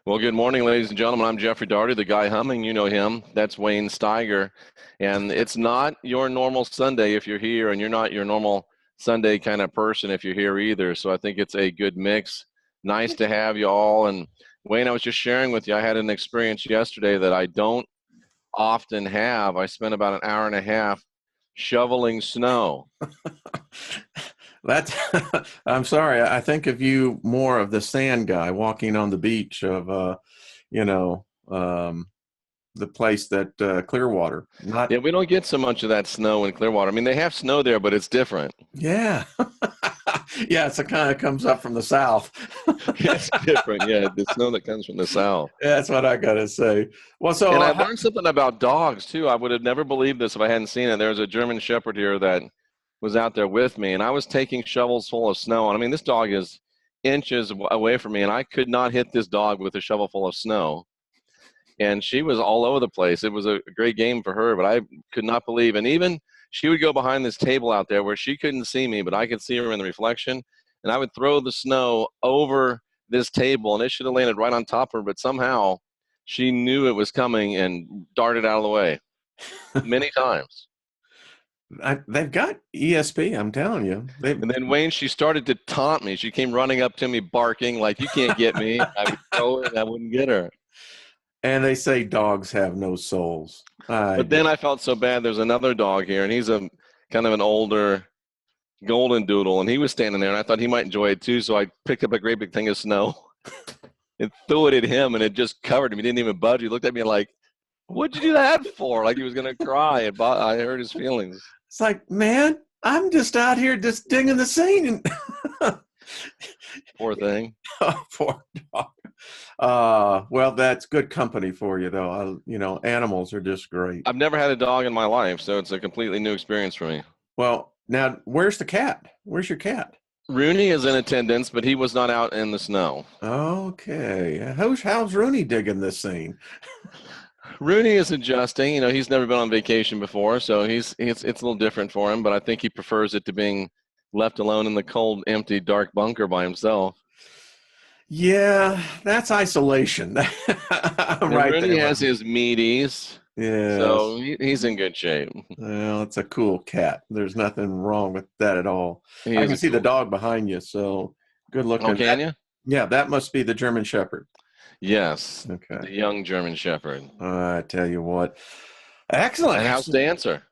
Well, good morning, ladies and gentlemen. I'm Jeffrey Daugherty, the guy humming. You know him. That's Wayne Steiger. And it's not your normal Sunday if you're here, and you're not your normal Sunday kind of person if you're here either. So I think it's a good mix. Nice to have you all. And Wayne, I was just sharing with you, I had an experience yesterday that I don't often have. I spent about an hour and a half shoveling snow. That's, I'm sorry. I think of you more of the sand guy walking on the beach of, you know, um, the place that Clearwater. Not, Yeah, we don't get so much of that snow in Clearwater. I mean, they have snow there, but it's different. yeah, yeah. It's a kind of comes up from the south. It's different. Yeah, the snow that comes from the south. That's what I gotta say. Well, so And I learned something about dogs too. I would have never believed this if I hadn't seen it. There was a German Shepherd here that was out there with me, and I was taking shovels full of snow. And I mean, this dog is inches away from me, and I could not hit this dog with a shovel full of snow. And she was all over the place. It was a great game for her, but I could not believe. And even she would go behind this table out there where she couldn't see me, but I could see her in the reflection. And I would throw the snow over this table, and it should have landed right on top of her, but somehow she knew it was coming and darted out of the way many times. they've got ESP. I'm telling you. And then Wayne, she started to taunt me. She came running up to me, barking like, "You can't get me." I would throw it, and I wouldn't get her. And they say dogs have no souls. But then I felt so bad. There's another dog here, and he's a kind of an older golden doodle, and he was standing there, and I thought he might enjoy it too. So I picked up a great big thing of snow and threw it at him, and it just covered him. He didn't even budge. He looked at me like, "What'd you do that for?" Like he was gonna cry. And I hurt his feelings. It's like, man, I'm just out here just digging the scene. Poor thing. Oh, poor dog. Well, that's good company for you, though. Animals are just great. I've never had a dog in my life, so it's a completely new experience for me. Well, now, where's the cat? Where's your cat? Rooney is in attendance, but he was not out in the snow. Okay. How's Rooney digging this scene? Rooney is adjusting. You know, he's never been on vacation before, so it's a little different for him. But I think he prefers it to being left alone in the cold, empty, dark bunker by himself. Yeah, that's isolation. And Right Rooney there. has his meaties, Yes. so he's in good shape. Well, it's a cool cat. There's nothing wrong with that at all. He I is can a see the cool. dog behind you, so good Oh, looking. can you? Yeah, that must be the German Shepherd. Yes, the Okay. young German Shepherd. I tell you what. Excellent. And how's Dancer?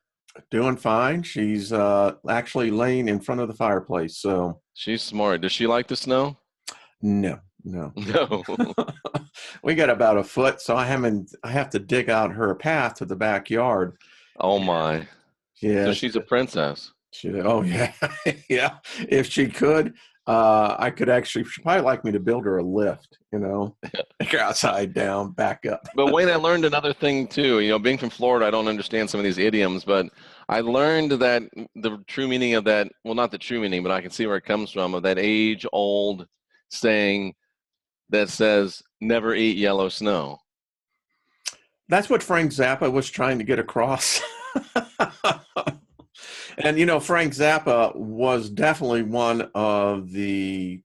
Doing fine. She's actually laying in front of the fireplace. So She's smart. Does she like the snow? no, no. No. We got about a foot, so I have to dig out her path to the backyard. Oh my. So Yeah. she's a princess. Oh yeah. Yeah. If she could, I could actually, she'd probably like me to build her a lift, take her outside down, back up. But Wayne, I learned another thing too. You know, being from Florida, I don't understand some of these idioms, but I learned that the true meaning of that, well, not the true meaning, but I can see where it comes from, of that age-old saying that says, "Never eat yellow snow." That's what Frank Zappa was trying to get across. And, Frank Zappa was definitely one of the,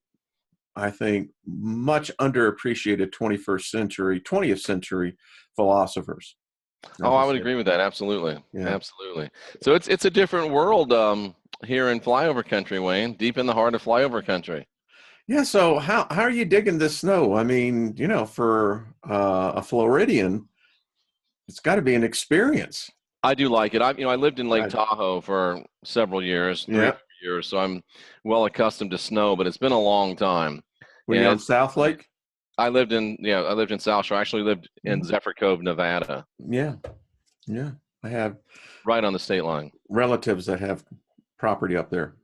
I think, much underappreciated 20th century philosophers. Oh, I'll I just would say agree with that. Absolutely. that. Yeah. Absolutely. So it's a different world here in flyover country, Wayne, deep in the heart of flyover country. Yeah. So how are you digging this snow? I mean, for a Floridian, it's got to be an experience. I do like it. I lived in Lake Right. Tahoe for several years, three or Yeah. four years, so I'm well accustomed to snow, but it's been a long time. Were you on And South Lake? I lived in South Shore. I actually lived in Mhm. Zephyr Cove, Nevada, Yeah. Yeah. I have right on the state line. relatives that have property up there.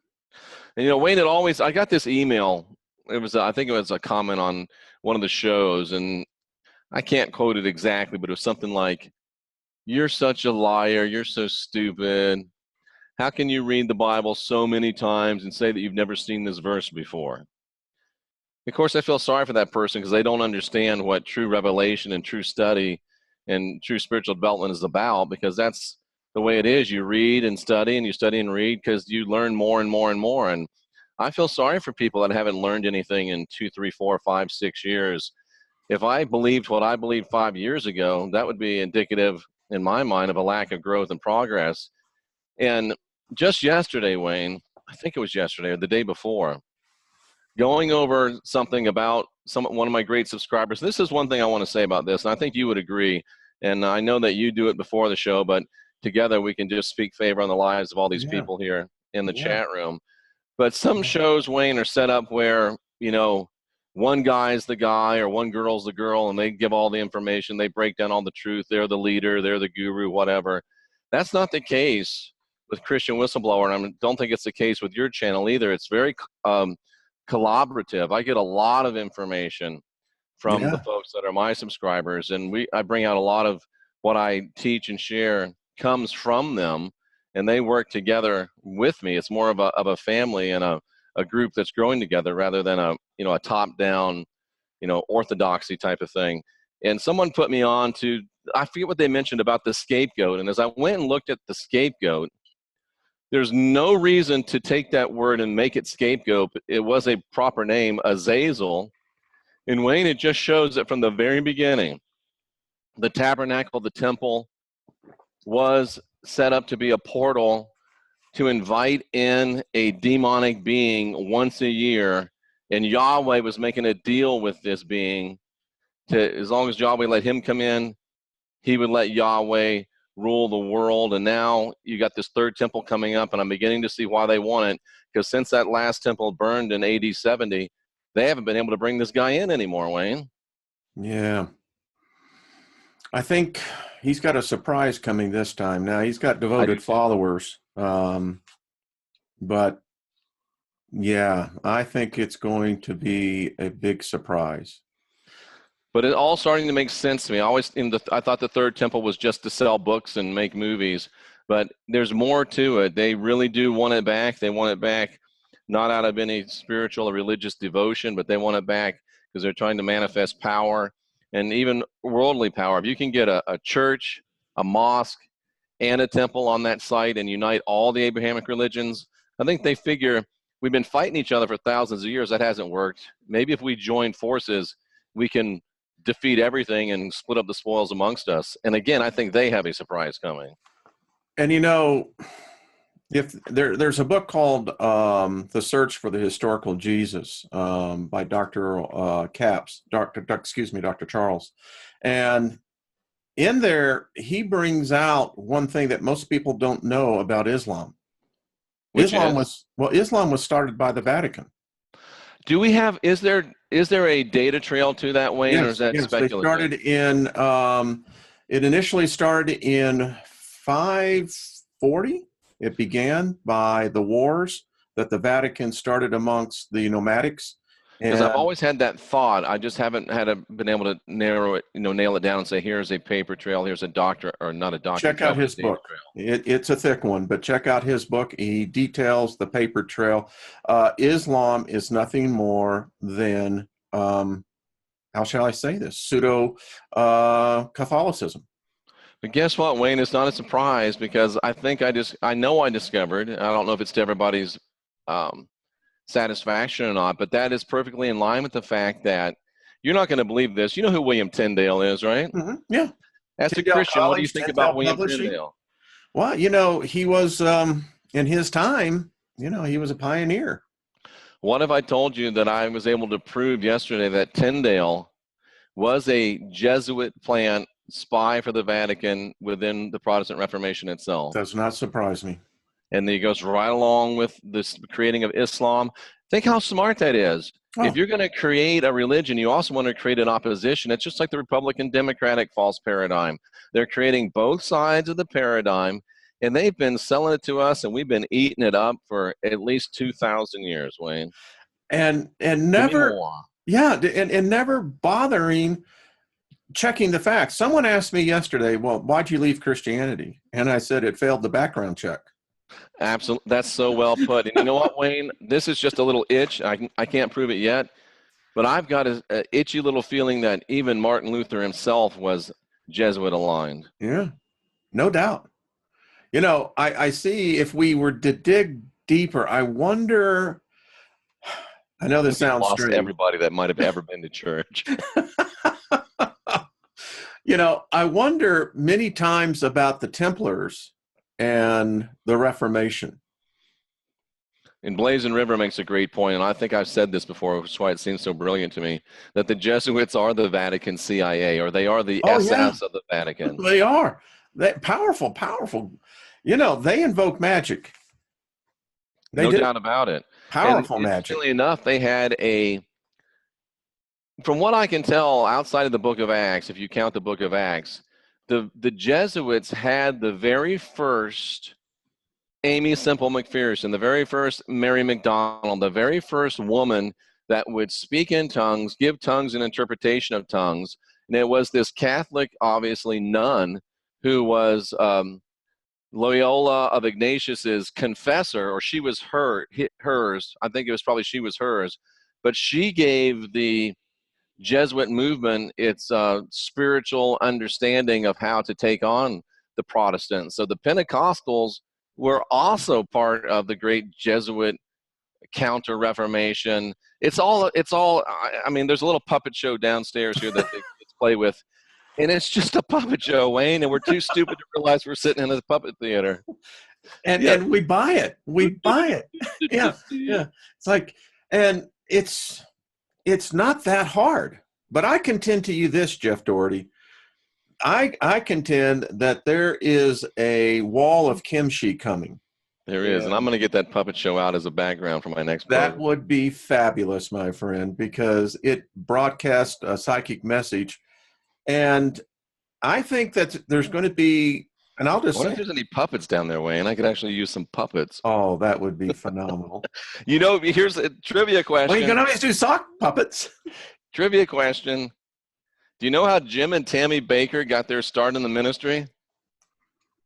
And Wayne, I got this email. It was, I think it was a comment on one of the shows, and I can't quote it exactly, but it was something like, "You're such a liar. You're so stupid. How can you read the Bible so many times and say that you've never seen this verse before?" Of course, I feel sorry for that person because they don't understand what true revelation and true study and true spiritual development is about, because that's the way it is. You read and study, and you study and read because you learn more and more and more. And I feel sorry for people that haven't learned anything in 2, 3, 4, 5, 6 years. if I believed what I believed 5 years ago, that would be indicative in my mind of a lack of growth and progress. And just yesterday, Wayne, I think it was yesterday or the day before, going over something about one of my great subscribers. This is one thing I want to say about this, and I think you would agree. And I know that you do it before the show, but together we can just speak favor on the lives of all these people here in the chat room. But some shows, Wayne, are set up where, one guy's the guy or one girl's the girl, and they give all the information. They break down all the truth. They're the leader. They're the guru, whatever. That's not the case with Christian Whistleblower, and I don't think it's the case with your channel either. It's very collaborative. I get a lot of information from the folks that are my subscribers, and I bring out a lot of what I teach and share comes from them, and they work together with me. It's more of a family and a group that's growing together rather than a top-down, orthodoxy type of thing. And someone put me on to, I forget what they mentioned about the scapegoat, and as I went and looked at the scapegoat, there's no reason to take that word and make it scapegoat. It was a proper name, Azazel. And Wayne, it just shows that from the very beginning, the tabernacle, the temple, was set up to be a portal to invite in a demonic being once a year. And Yahweh was making a deal with this being to, as long as Yahweh let him come in, he would let Yahweh rule the world. And now you got this third temple coming up, and I'm beginning to see why they want it, because since that last temple burned in AD 70, they haven't been able to bring this guy in anymore, Wayne. Yeah. I think he's got a surprise coming this time. Now, he's got devoted followers. But yeah, I think it's going to be a big surprise. But it's all starting to make sense to me. I thought the third temple was just to sell books and make movies, but there's more to it. They really do want it back. They want it back not out of any spiritual or religious devotion, but they want it back because they're trying to manifest power and even worldly power. If you can get a church, a mosque, and a temple on that site and unite all the Abrahamic religions, I think they figure we've been fighting each other for thousands of years. That hasn't worked. Maybe if we join forces, we can defeat everything and split up the spoils amongst us. And again, I think they have a surprise coming. And if there's a book called The Search for the Historical Jesus by Dr. Dr. Charles. And in there, he brings out one thing that most people don't know about Islam. Islam was started by the Vatican. Do we have, is there a data trail to that, Wayne, or is that speculative? They started in, it initially started in 540. It began by the wars that the Vatican started amongst the nomadics. Because I've always had that thought. I just haven't been able to nail it down and say, here's a paper trail, here's a doctor, or not a doctor. Check out his book. It's a thick one, but check out his book. He details the paper trail. Islam is nothing more than, how shall I say this, pseudo Catholicism. But guess what, Wayne? It's not a surprise, because I think I discovered, I don't know if it's to everybody's satisfaction or not, but that is perfectly in line with the fact that you're not going to believe this. You know who William Tyndale is, right? Mm-hmm. Yeah. As a Christian, what do you think about William Tyndale? Well, he was, in his time, he was a pioneer. What if I told you that I was able to prove yesterday that Tyndale was a Jesuit plant spy for the Vatican within the Protestant Reformation itself? Does not surprise me. And he goes right along with this creating of Islam. Think how smart that is. Oh. If you're going to create a religion, you also want to create an opposition. It's just like the Republican Democratic false paradigm. They're creating both sides of the paradigm, and they've been selling it to us, and we've been eating it up for at least 2,000 years, Wayne. And never, and never bothering checking the facts. Someone asked me yesterday, well, why'd you leave Christianity? And I said, it failed the background check. Absolutely. That's so well put. And you know what, Wayne? This is just a little itch. I can't prove it yet, but I've got an itchy little feeling that even Martin Luther himself was Jesuit aligned. Yeah, no doubt. I see, if we were to dig deeper, I wonder, I know this sounds strange. Everybody that might have ever been to church. I wonder many times about the Templars and the Reformation. And Blazing River makes a great point, and I think I've said this before, which is why it seems so brilliant to me, that the Jesuits are the Vatican CIA, or they are the Oh, yeah. SS of the Vatican. They are. Powerful. They invoke magic. They No do. doubt about it. Powerful And magic. interestingly enough, they had from what I can tell, outside of the book of Acts, if you count the book of Acts, the Jesuits had the very first Amy Semple McPherson, the very first Mary McDonald, the very first woman that would speak in tongues, give tongues and interpretation of tongues. And it was this Catholic, obviously, nun who was Loyola of Ignatius's confessor, or she was hers. I think it was probably she was hers. But she gave the Jesuit movement its spiritual understanding of how to take on the Protestants. So the Pentecostals were also part of the great Jesuit counter-Reformation. It's all. I mean, there's a little puppet show downstairs here that the kids play with, and it's just a puppet show, Wayne. And we're too stupid to realize we're sitting in a puppet theater. And we buy it. We buy it. Yeah. It's like, and it's not that hard. But I contend to you this, Jeff Doherty. I contend that there is a wall of kimchi coming. There is, and I'm going to get that puppet show out as a background for my next program. That would be fabulous, my friend, because it broadcasts a psychic message. And I think that there's going to be, and I'll just I wonder if there's any puppets down there, Wayne. I could actually use some puppets. Oh, that would be phenomenal. Here's a trivia question. Well, you can always do sock puppets. Trivia question. Do you know how Jim and Tammy Baker got their start in the ministry?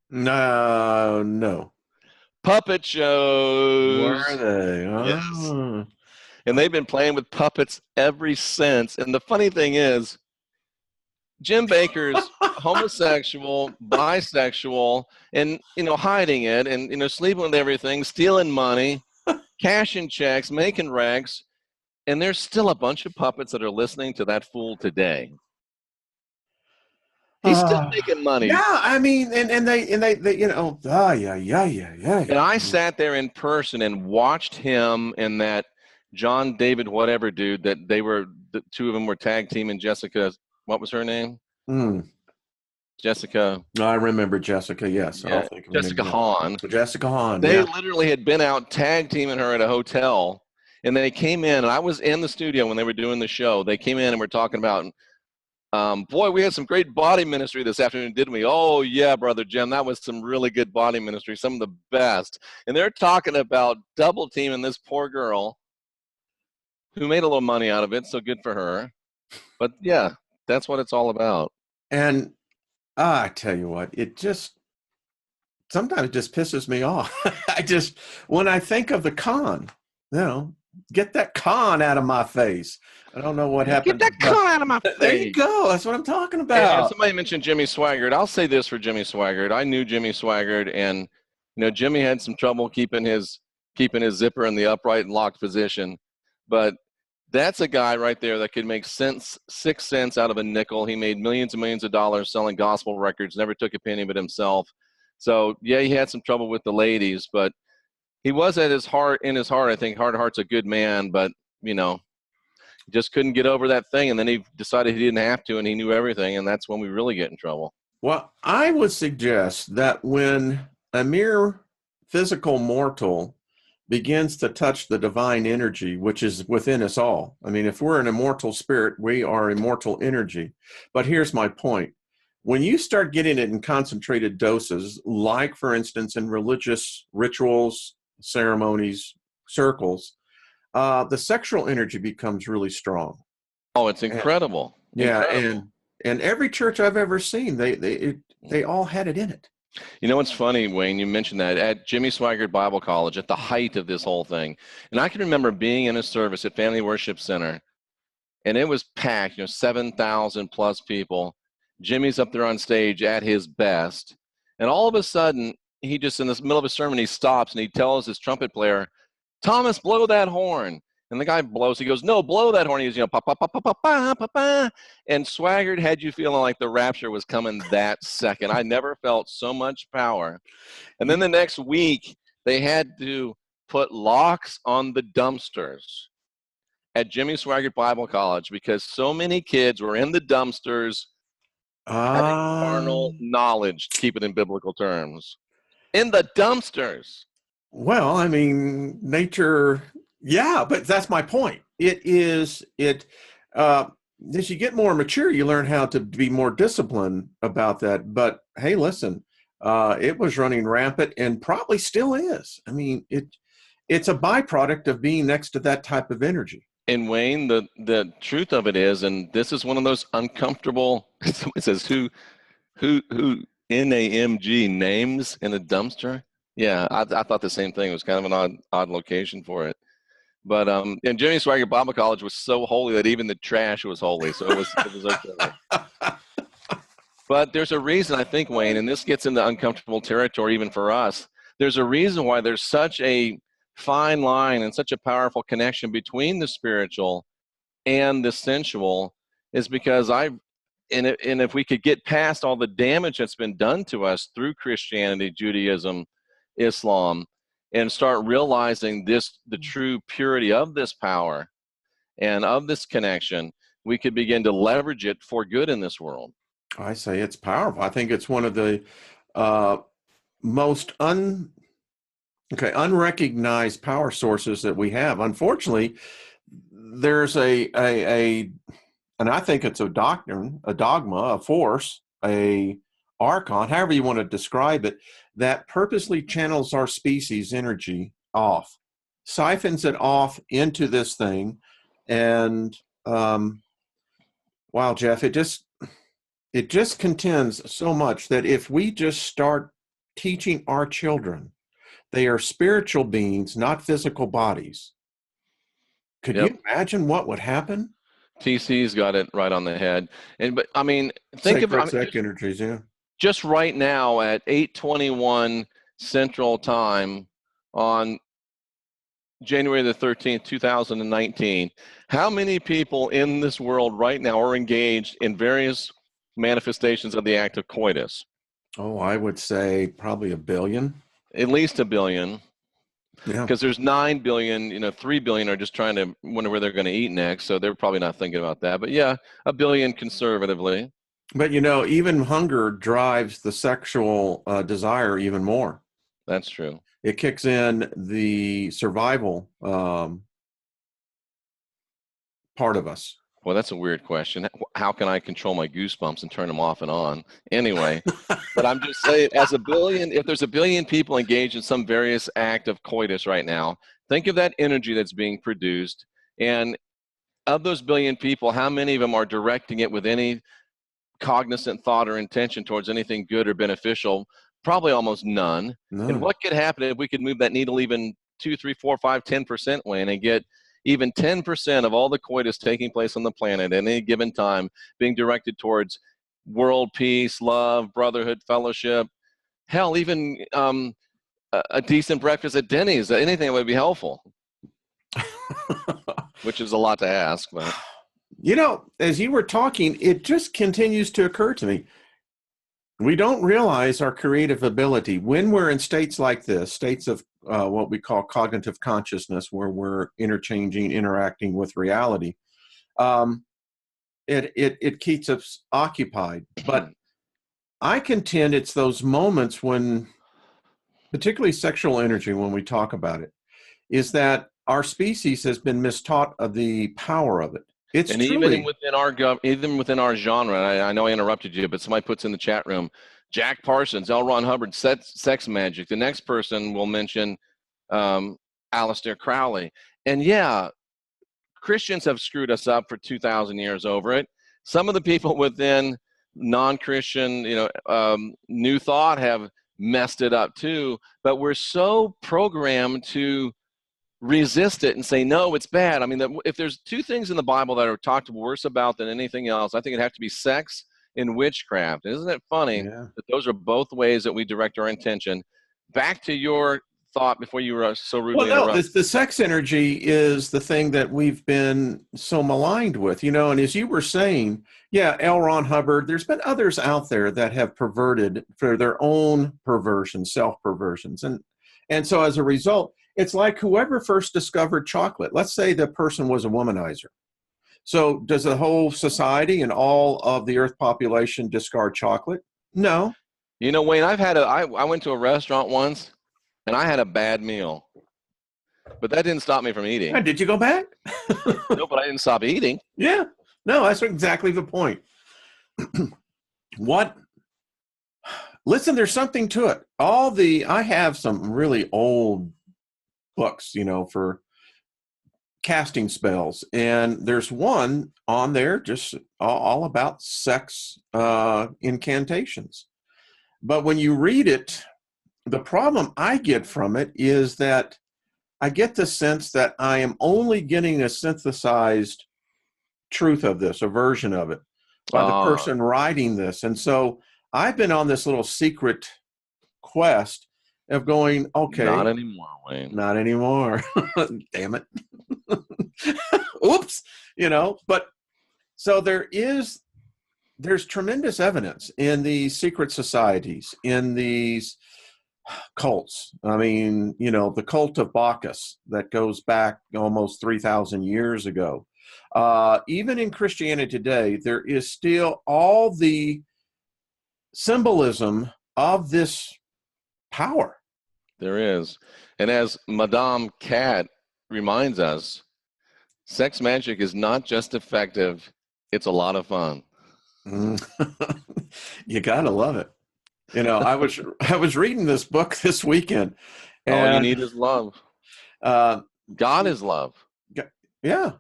No. Puppet shows. Were they? Oh. Yes. And they've been playing with puppets ever since. And the funny thing is, Jim Baker's homosexual, bisexual, and hiding it, and sleeping with everything, stealing money, cashing checks, making wrecks, and there's still a bunch of puppets that are listening to that fool today. He's still making money. Yeah, I mean, and they yeah. And I sat there in person and watched him and that John David whatever dude that the two of them were tag team, and Jessica, what was her name? Jessica. I remember Jessica, yes. Yeah, Jessica Hahn. Jessica Hahn. They literally had been out tag teaming her at a hotel, and they came in, and I was in the studio when they were doing the show. They came in and were talking about, boy, we had some great body ministry this afternoon, didn't we? Oh, yeah, Brother Jim, that was some really good body ministry, some of the best. And they're talking about double teaming this poor girl who made a little money out of it, so good for her. But, yeah, that's what it's all about. And I tell you what, sometimes it just pisses me off. When I think of the con, get that con out of my face. I don't know what happened. Get that con out of my face. There you go. That's what I'm talking about. And somebody mentioned Jimmy Swaggart. I'll say this for Jimmy Swaggart. I knew Jimmy Swaggart, and Jimmy had some trouble keeping his zipper in the upright and locked position. But that's a guy right there that could make 6 cents out of a nickel. He made millions and millions of dollars selling gospel records, never took a penny but himself. So, yeah, he had some trouble with the ladies, but he was in his heart, I think, heart of heart's a good man, but, just couldn't get over that thing. And then he decided he didn't have to, and he knew everything, and that's when we really get in trouble. Well, I would suggest that when a mere physical mortal begins to touch the divine energy, which is within us all. I mean, if we're an immortal spirit, we are immortal energy. But here's my point. When you start getting it in concentrated doses, like, for instance, in religious rituals, ceremonies, circles, the sexual energy becomes really strong. Oh, it's incredible. And every church I've ever seen, they all had it in it. You know what's funny, Wayne? You mentioned that at Jimmy Swaggart Bible College, at the height of this whole thing, and I can remember being in a service at Family Worship Center, and it was packed, 7,000 plus people. Jimmy's up there on stage at his best, and all of a sudden, he just, in the middle of a sermon, he stops and he tells his trumpet player, "Thomas, blow that horn." And the guy blows. He goes, no, blow that horn. He goes, pa, pa, pa, pa, pa, pa, pa, pa. And Swaggart had you feeling like the rapture was coming that second. I never felt so much power. And then the next week, they had to put locks on the dumpsters at Jimmy Swaggart Bible College because so many kids were in the dumpsters having carnal knowledge, to keep it in biblical terms. In the dumpsters. Well, I mean, nature, yeah, but that's my point. As you get more mature, you learn how to be more disciplined about that. But hey, listen, it was running rampant and probably still is. I mean, it's a byproduct of being next to that type of energy. And Wayne, the truth of it is, and this is one of those uncomfortable, it says who NAMG names in a dumpster. Yeah, I thought the same thing. It was kind of an odd location for it. But and Jimmy Swaggart Bible College was so holy that even the trash was holy. So it was okay. But there's a reason, I think, Wayne, and this gets into uncomfortable territory even for us. There's a reason why there's such a fine line and such a powerful connection between the spiritual and the sensual, is because and if we could get past all the damage that's been done to us through Christianity, Judaism, Islam, and start realizing the true purity of this power and of this connection, we could begin to leverage it for good in this world. I say it's powerful. I think it's one of the most unrecognized power sources that we have. Unfortunately, there's and I think it's a doctrine, a dogma, a force, a archon, however you want to describe it, that purposely channels our species energy off, siphons it off into this thing. And wow, Jeff, it just contends so much that if we just start teaching our children they are spiritual beings, not physical bodies, could you imagine what would happen? TC's got it right on the head. But I mean, think about energies, yeah. Just right now at 8:21 Central Time on January the 13th, 2019, how many people in this world right now are engaged in various manifestations of the act of coitus? Oh, I would say probably 1 billion. At least 1 billion. Yeah. Because there's 9 billion, 3 billion are just trying to wonder where they're going to eat next. So they're probably not thinking about that. But yeah, 1 billion conservatively. But, even hunger drives the sexual desire even more. That's true. It kicks in the survival part of us. Well, that's a weird question. How can I control my goosebumps and turn them off and on? Anyway, but I'm just saying, if there's 1 billion people engaged in some various act of coitus right now, think of that energy that's being produced. And of those 1 billion people, how many of them are directing it with any cognizant thought or intention towards anything good or beneficial? Probably almost none. And what could happen if we could move that needle even 2, 3, 4, 5, 10% Wayne, and get even 10% of all the coitus taking place on the planet at any given time being directed towards world peace, love, brotherhood, fellowship, hell, even a decent breakfast at Denny's, anything that would be helpful, which is a lot to ask. But as you were talking, it just continues to occur to me. We don't realize our creative ability when we're in states like this, states of what we call cognitive consciousness, where we're interacting with reality. It keeps us occupied. But I contend it's those moments when, particularly sexual energy, when we talk about it, is that our species has been mistaught of the power of it. Even within our genre, I know I interrupted you, but somebody puts in the chat room, Jack Parsons, L. Ron Hubbard, sex magic. The next person will mention Aleister Crowley. And yeah, Christians have screwed us up for 2,000 years over it. Some of the people within non-Christian, New Thought have messed it up too. But we're so programmed to resist it and say, no, it's bad. I mean, if there's 2 things in the Bible that are talked worse about than anything else, I think it'd have to be sex and witchcraft. Isn't it funny that those are both ways that we direct our intention? Back to your thought before you were so Well, rudely no, interrupted. the sex energy is the thing that we've been so maligned with, you know, and as you were saying, yeah, L. Ron Hubbard, there's been others out there that have perverted for their own perversions, self-perversions. And so as a result, it's like whoever first discovered chocolate, let's say the person was a womanizer. So does the whole society and all of the earth population discard chocolate? No. You know, Wayne, I went to a restaurant once and I had a bad meal, but that didn't stop me from eating. Did you go back? No, but I didn't stop eating. Yeah. No, that's exactly the point. What? Listen, there's something to it. I have some really old books, you know, for casting spells, and there's one on there just all about sex incantations. But when you read it, the problem I get from it is that I get the sense that I am only getting a synthesized truth of this, a version of it, by the person writing this. And so I've been on this little secret quest of going, okay. Not anymore, Wayne. Not anymore. Damn it. Oops. You know, but so there's tremendous evidence in these secret societies, in these cults. I mean, you know, the cult of Bacchus that goes back almost 3,000 years ago. Even in Christianity today, there is still all the symbolism of this power. There is. And as Madame Cat reminds us, sex magic is not just effective, it's a lot of fun. You gotta love it. You know, I was reading this book this weekend. And, all you need is love. God is love. Yeah.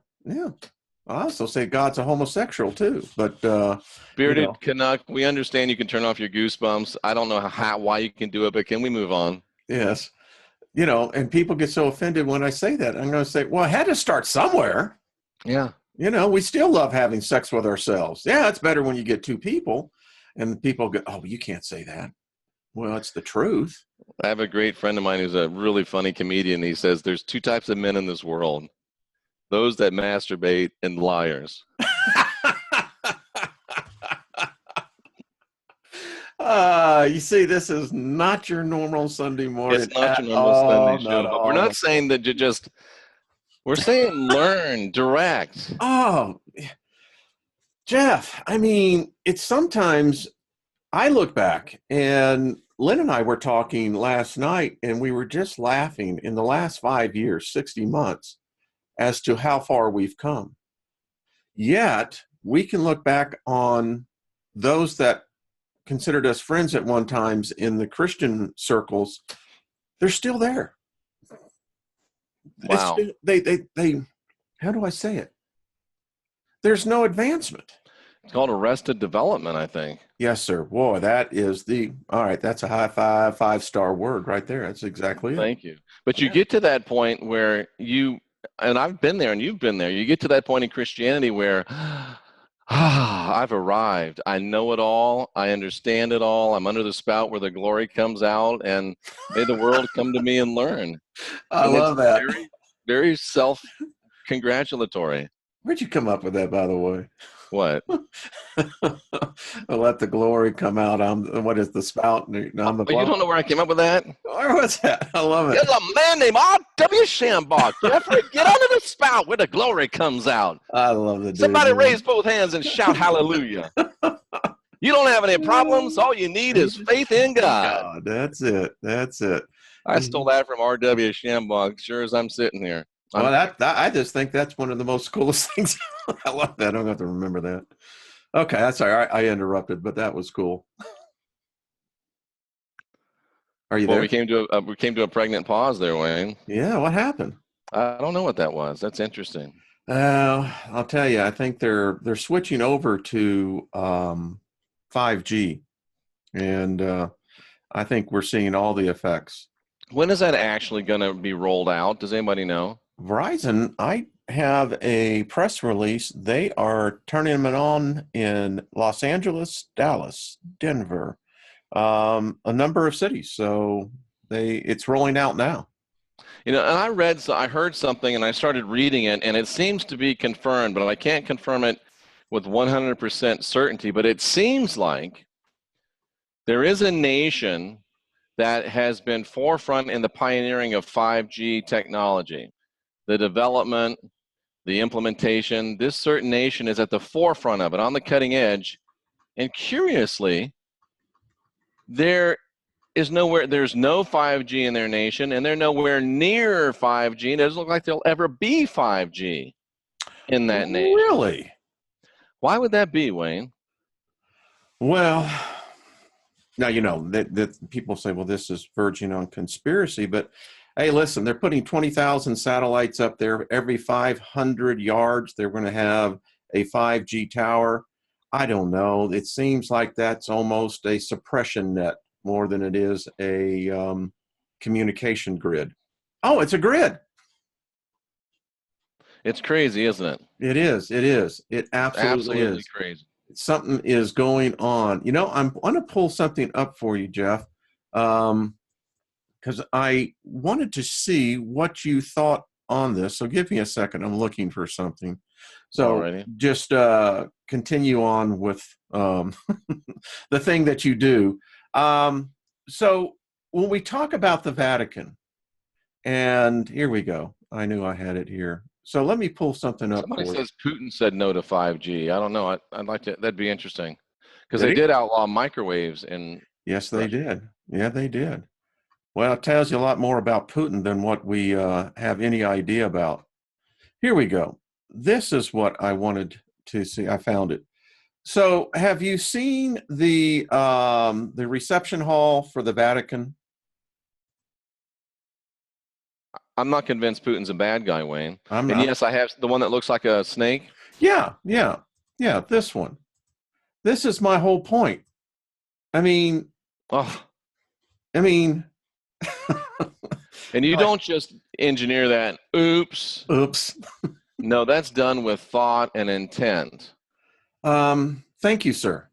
I also say God's a homosexual too, but Bearded Canuck, we understand you can turn off your goosebumps. I don't know why you can do it, but can we move on? Yes. You know, and people get so offended when I say that. I'm going to say, well, I had to start somewhere. Yeah. You know, we still love having sex with ourselves. Yeah, it's better when you get two people, and people go, oh, you can't say that. Well, it's the truth. I have a great friend of mine who's a really funny comedian. He says there's two types of men in this world: those that masturbate and liars. You see, this is not your normal Sunday morning. It's not your normal Sunday show, but we're not saying that we're saying learn, direct. Oh, Jeff, I mean, it's sometimes I look back, and Lynn and I were talking last night, and we were just laughing in the last 5 years, 60 months, as to how far we've come. Yet, we can look back on those that considered us friends at one times in the Christian circles. They're still there. Wow. They how do I say it? There's no advancement. It's called arrested development, I think. Yes, sir. Boy, that is all right, that's a high five-star word right there. That's exactly it. Thank you. But you get to that point where and I've been there and you've been there, you get to that point in Christianity where I've arrived. I know it all. I understand it all. I'm under the spout where the glory comes out, and may the world come to me and learn. I love that. Very, very self-congratulatory. Where'd you come up with that, by the way? What? Let the glory come out. What is the spout? You don't know where I came up with that? Where was that? I love it. There's a man named R.W. Shambach. Jeffrey, get under the spout where the glory comes out. I love the dude. Somebody raise both hands and shout hallelujah. You don't have any problems. All you need is faith in God. That's it. That's it. I stole that from R.W. Shambach, sure as I'm sitting here. Well, I just think that's one of the most coolest things. I love that. I don't have to remember that. Okay, that's all right. I interrupted, but that was cool. Are you there? We came to a pregnant pause there, Wayne. Yeah, what happened? I don't know what that was. That's interesting. I'll tell you. I think they're switching over to 5G, and I think we're seeing all the effects. When is that actually going to be rolled out? Does anybody know? Verizon, I have a press release. They are turning them on in Los Angeles, Dallas, Denver, a number of cities. So It's rolling out now. You know, and I heard something and I started reading it, and it seems to be confirmed, but I can't confirm it with 100% certainty. But it seems like there is a nation that has been forefront in the pioneering of 5G technology, the development, the implementation. This certain nation is at the forefront of it, on the cutting edge. And curiously, there there's no 5G in their nation, and they're nowhere near 5G. It doesn't look like there'll ever be 5G in that nation. Really? Why would that be, Wayne? Well, now, that people say, well, this is verging on conspiracy, but hey, listen, they're putting 20,000 satellites up there. Every 500 yards, they're going to have a 5G tower. I don't know. It seems like that's almost a suppression net more than it is a communication grid. Oh, it's a grid. It's crazy, isn't it? It is. It is. It absolutely is. Crazy. Something is going on. I'm going to pull something up for you, Jeff, because I wanted to see what you thought on this. So give me a second. I'm looking for something. So Alrighty. Just continue on with the thing that you do. So when we talk about the Vatican, and here we go. I knew I had it here. So let me pull something up. Somebody says Putin said no to 5G. I don't know. I'd like to. That'd be interesting, because Did they he? did outlaw microwaves in. Yes, they did. Yeah, they did. Well, it tells you a lot more about Putin than what we have any idea about. Here we go. This is what I wanted to see. I found it. So, have you seen the reception hall for the Vatican? I'm not convinced Putin's a bad guy, Wayne. I'm and not. yes, I have the one that looks like a snake. Yeah. This one. This is my whole point. I mean. And you don't just engineer that. Oops. No, that's done with thought and intent. Thank you, sir.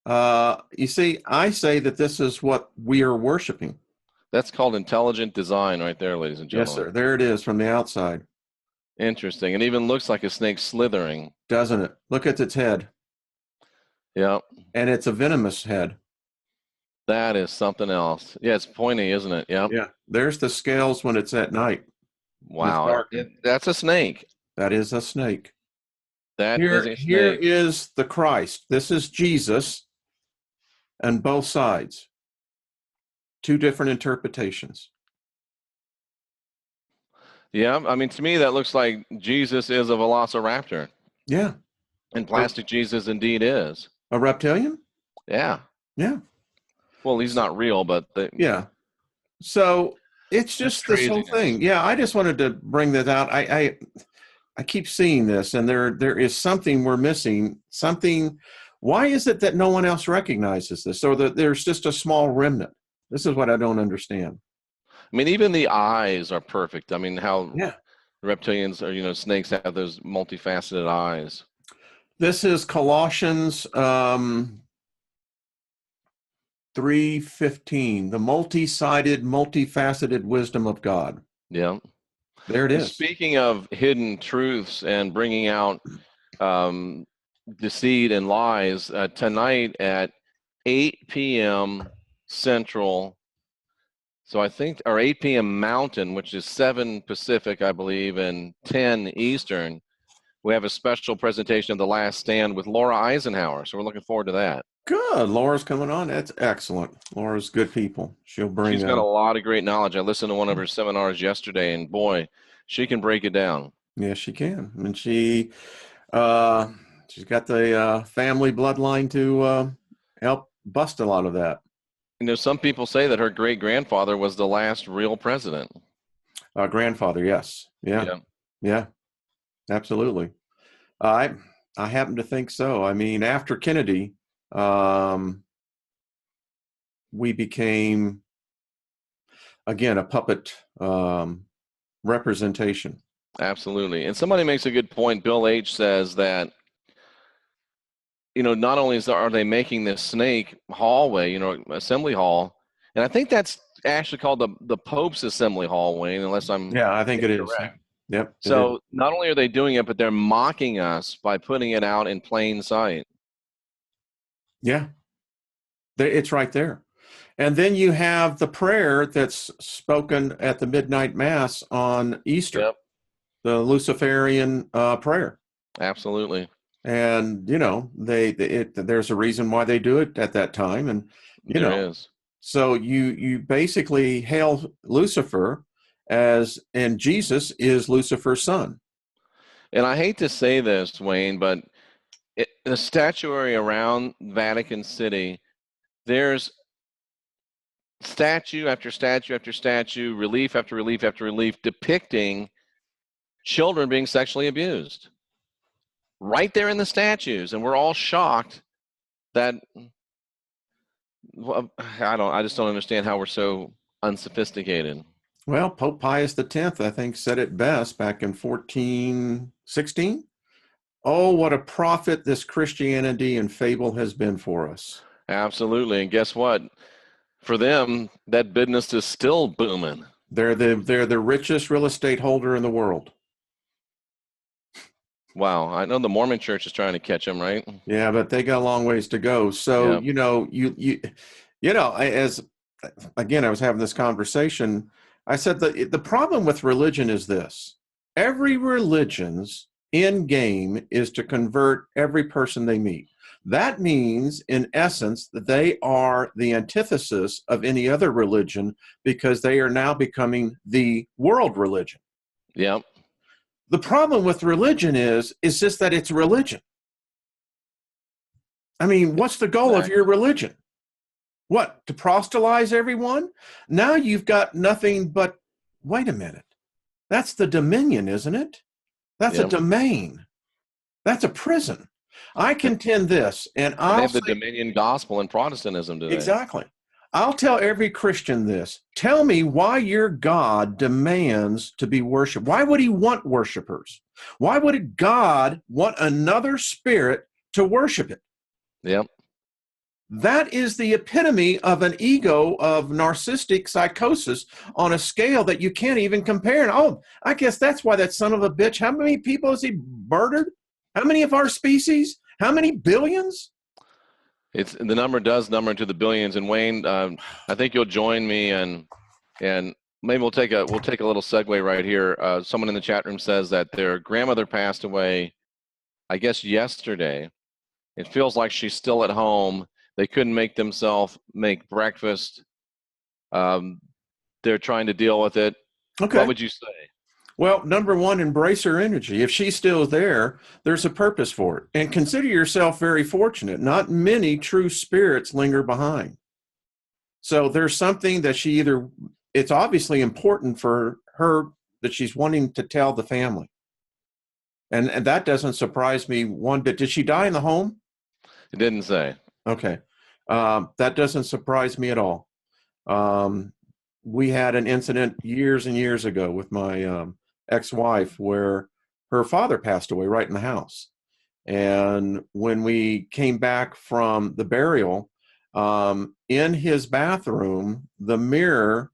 You see, I say that this is what we are worshiping. That's called intelligent design right there, ladies and gentlemen. Yes, sir. There it is from the outside. Interesting. It even looks like a snake slithering. Doesn't it? Look at its head. Yeah. And it's a venomous head. That is something else. Yeah, it's pointy, isn't it? Yep. Yeah. There's the scales when it's at night. Wow. That's a snake. That is a snake. That is a snake. Here is the Christ. This is Jesus on both sides. Two different interpretations. Yeah, I mean, to me, that looks like Jesus is a velociraptor. Yeah. And plastic Jesus indeed is. A reptilian? Yeah. Yeah. Well, he's not real, but... Yeah. So it's just this whole thing. Yeah, I just wanted to bring that out. I keep seeing this, and there is something we're missing. Something. Why is it that no one else recognizes this, or that there's just a small remnant? This is what I don't understand. I mean, even the eyes are perfect. I mean, how reptilians or snakes have those multifaceted eyes. This is Colossians 3:15, the multi-sided, multifaceted wisdom of God. Yeah. There it is. Speaking of hidden truths and bringing out deceit and lies, tonight at 8 p.m. Central, so I think, or 8 p.m. Mountain, which is 7 Pacific, I believe, and 10 Eastern, we have a special presentation of The Last Stand with Laura Eisenhower. So we're looking forward to that. Good. Laura's coming on. That's excellent. Laura's good people. She's got a lot of great knowledge. I listened to one of her seminars yesterday, and boy, she can break it down. Yes, she can. And she's got the family bloodline to help bust a lot of that. Some people say that her great-grandfather was the last real president. Grandfather, yes. Yeah, absolutely. I happen to think so. I mean, after Kennedy, we became, again, a puppet representation. Absolutely. And somebody makes a good point. Bill H. says that, not only are they making this snake hallway, assembly hall, and I think that's actually called the Pope's Assembly Hall, Wayne, unless I'm Yeah, I think it is. incorrect. Yep. It is. So not only are they doing it, but they're mocking us by putting it out in plain sight. Yeah. It's right there. And then you have the prayer that's spoken at the midnight mass on Easter, Yep, the Luciferian prayer. absolutely. And there's a reason why they do it at that time, and There is. so you basically hail Lucifer and Jesus is Lucifer's son. And I hate to say this, Wayne, but the statuary around Vatican City, there's statue after statue after statue, relief after relief after relief, depicting children being sexually abused. Right there in the statues, and we're all shocked that I just don't understand how we're so unsophisticated. Well, Pope Pius X, I think, said it best back in 1416. Oh, what a prophet this Christianity and fable has been for us. Absolutely, and guess what? For them, that business is still booming. They're the richest real estate holder in the world. Wow, I know the Mormon Church is trying to catch them, right? Yeah, but they got a long ways to go. So as again, I was having this conversation. I said the problem with religion is this: every religion's end game is to convert every person they meet. That means, in essence, that they are the antithesis of any other religion because they are now becoming the world religion. Yep. The problem with religion is just that it's religion. I mean, what's the goal of your religion? What, to proselytize everyone? Now you've got nothing but, wait a minute, that's the dominion, isn't it? That's a domain. That's a prison. I contend this, and they have the dominion gospel in Protestantism today. Exactly. I'll tell every Christian this. Tell me why your God demands to be worshiped. Why would he want worshipers? Why would God want another spirit to worship it? Yep. That is the epitome of an ego of narcissistic psychosis on a scale that you can't even compare. And oh, I guess that's why that son of a bitch, how many people has he murdered? How many of our species? How many billions? The number does number into the billions. And Wayne, I think you'll join me and maybe we'll take a little segue right here. Someone in the chat room says that their grandmother passed away, I guess yesterday. It feels like she's still at home. They couldn't make themselves make breakfast. They're trying to deal with it. Okay. What would you say? Well, number one, embrace her energy. If she's still there, there's a purpose for it. And consider yourself very fortunate. Not many true spirits linger behind. So there's something that it's obviously important for her that she's wanting to tell the family. And that doesn't surprise me one bit. Did she die in the home? It didn't say. Okay. That doesn't surprise me at all. We had an incident years and years ago with my ex-wife where her father passed away right in the house. And when we came back from the burial, in his bathroom, the mirror,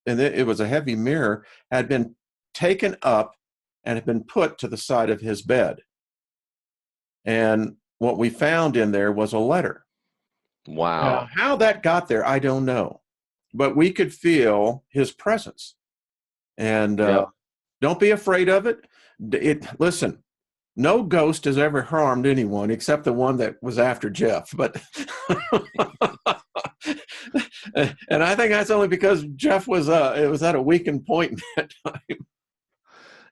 and it was a heavy mirror, had been taken up and had been put to the side of his bed. And what we found in there was a letter. Wow. Now, how that got there, I don't know. But we could feel his presence. And don't be afraid of it. Listen, no ghost has ever harmed anyone except the one that was after Jeff. But and I think that's only because Jeff was at a weakened point in that time.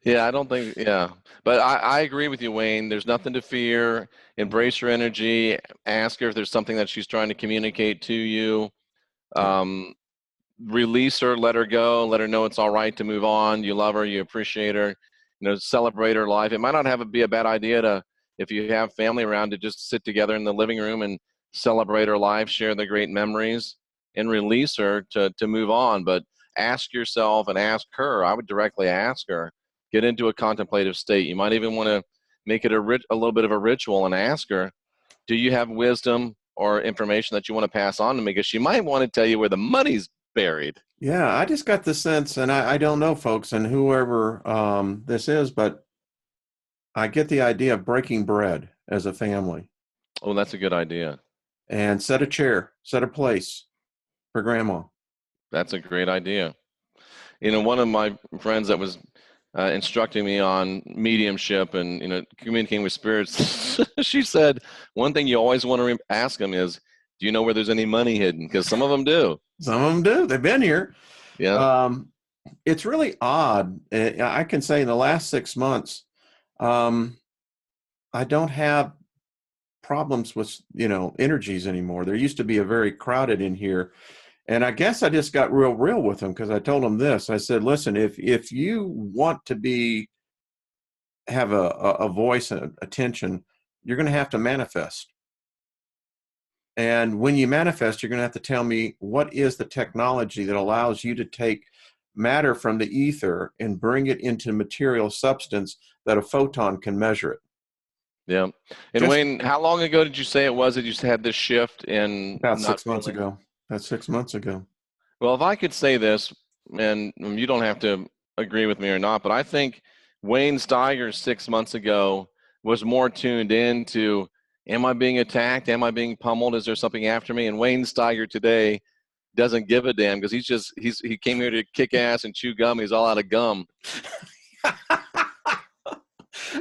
Yeah, I don't think, But I agree with you, Wayne. There's nothing to fear. Embrace her energy. Ask her if there's something that she's trying to communicate to you. Release her, let her go, let her know it's all right to move on. You love her, you appreciate her, celebrate her life. It might not be a bad idea if you have family around, to just sit together in the living room and celebrate her life, share the great memories, and release her to move on. But ask yourself and ask her, I would directly ask her, get into a contemplative state. You might even want to make it a little bit of a ritual and ask her, do you have wisdom or information that you want to pass on to me? Because she might want to tell you where the money's buried. Yeah, I just got the sense, and I don't know, folks, and whoever this is, but I get the idea of breaking bread as a family Oh, that's a good idea. and set a chair, set a place for grandma. That's a great idea. You know, one of my friends that was instructing me on mediumship and, you know, communicating with spirits, she said, one thing you always want to ask them is, do you know where there's any money hidden? Because some of them do. Some of them do. They've been here. Yeah. Um, it's really odd. I can say in the last 6 months, um, I don't have problems with, energies anymore. There used to be a very crowded in here. And I guess I just got real with them because I told them this. I said, listen, if you want to have a voice and attention, you're going to have to manifest. And when you manifest, you're going to have to tell me what is the technology that allows you to take matter from the ether and bring it into material substance that a photon can measure it. Yeah. And Just Wayne, how long ago did you say it was that you had this shift in about not 6 months feeling? ago. That's 6 months ago. Well, if I could say this, and you don't have to agree with me or not, but I think Wayne Steiger 6 months ago was more tuned in to, am I being attacked? Am I being pummeled? Is there something after me? And Wayne Steiger today doesn't give a damn because he came here to kick ass and chew gum. He's all out of gum.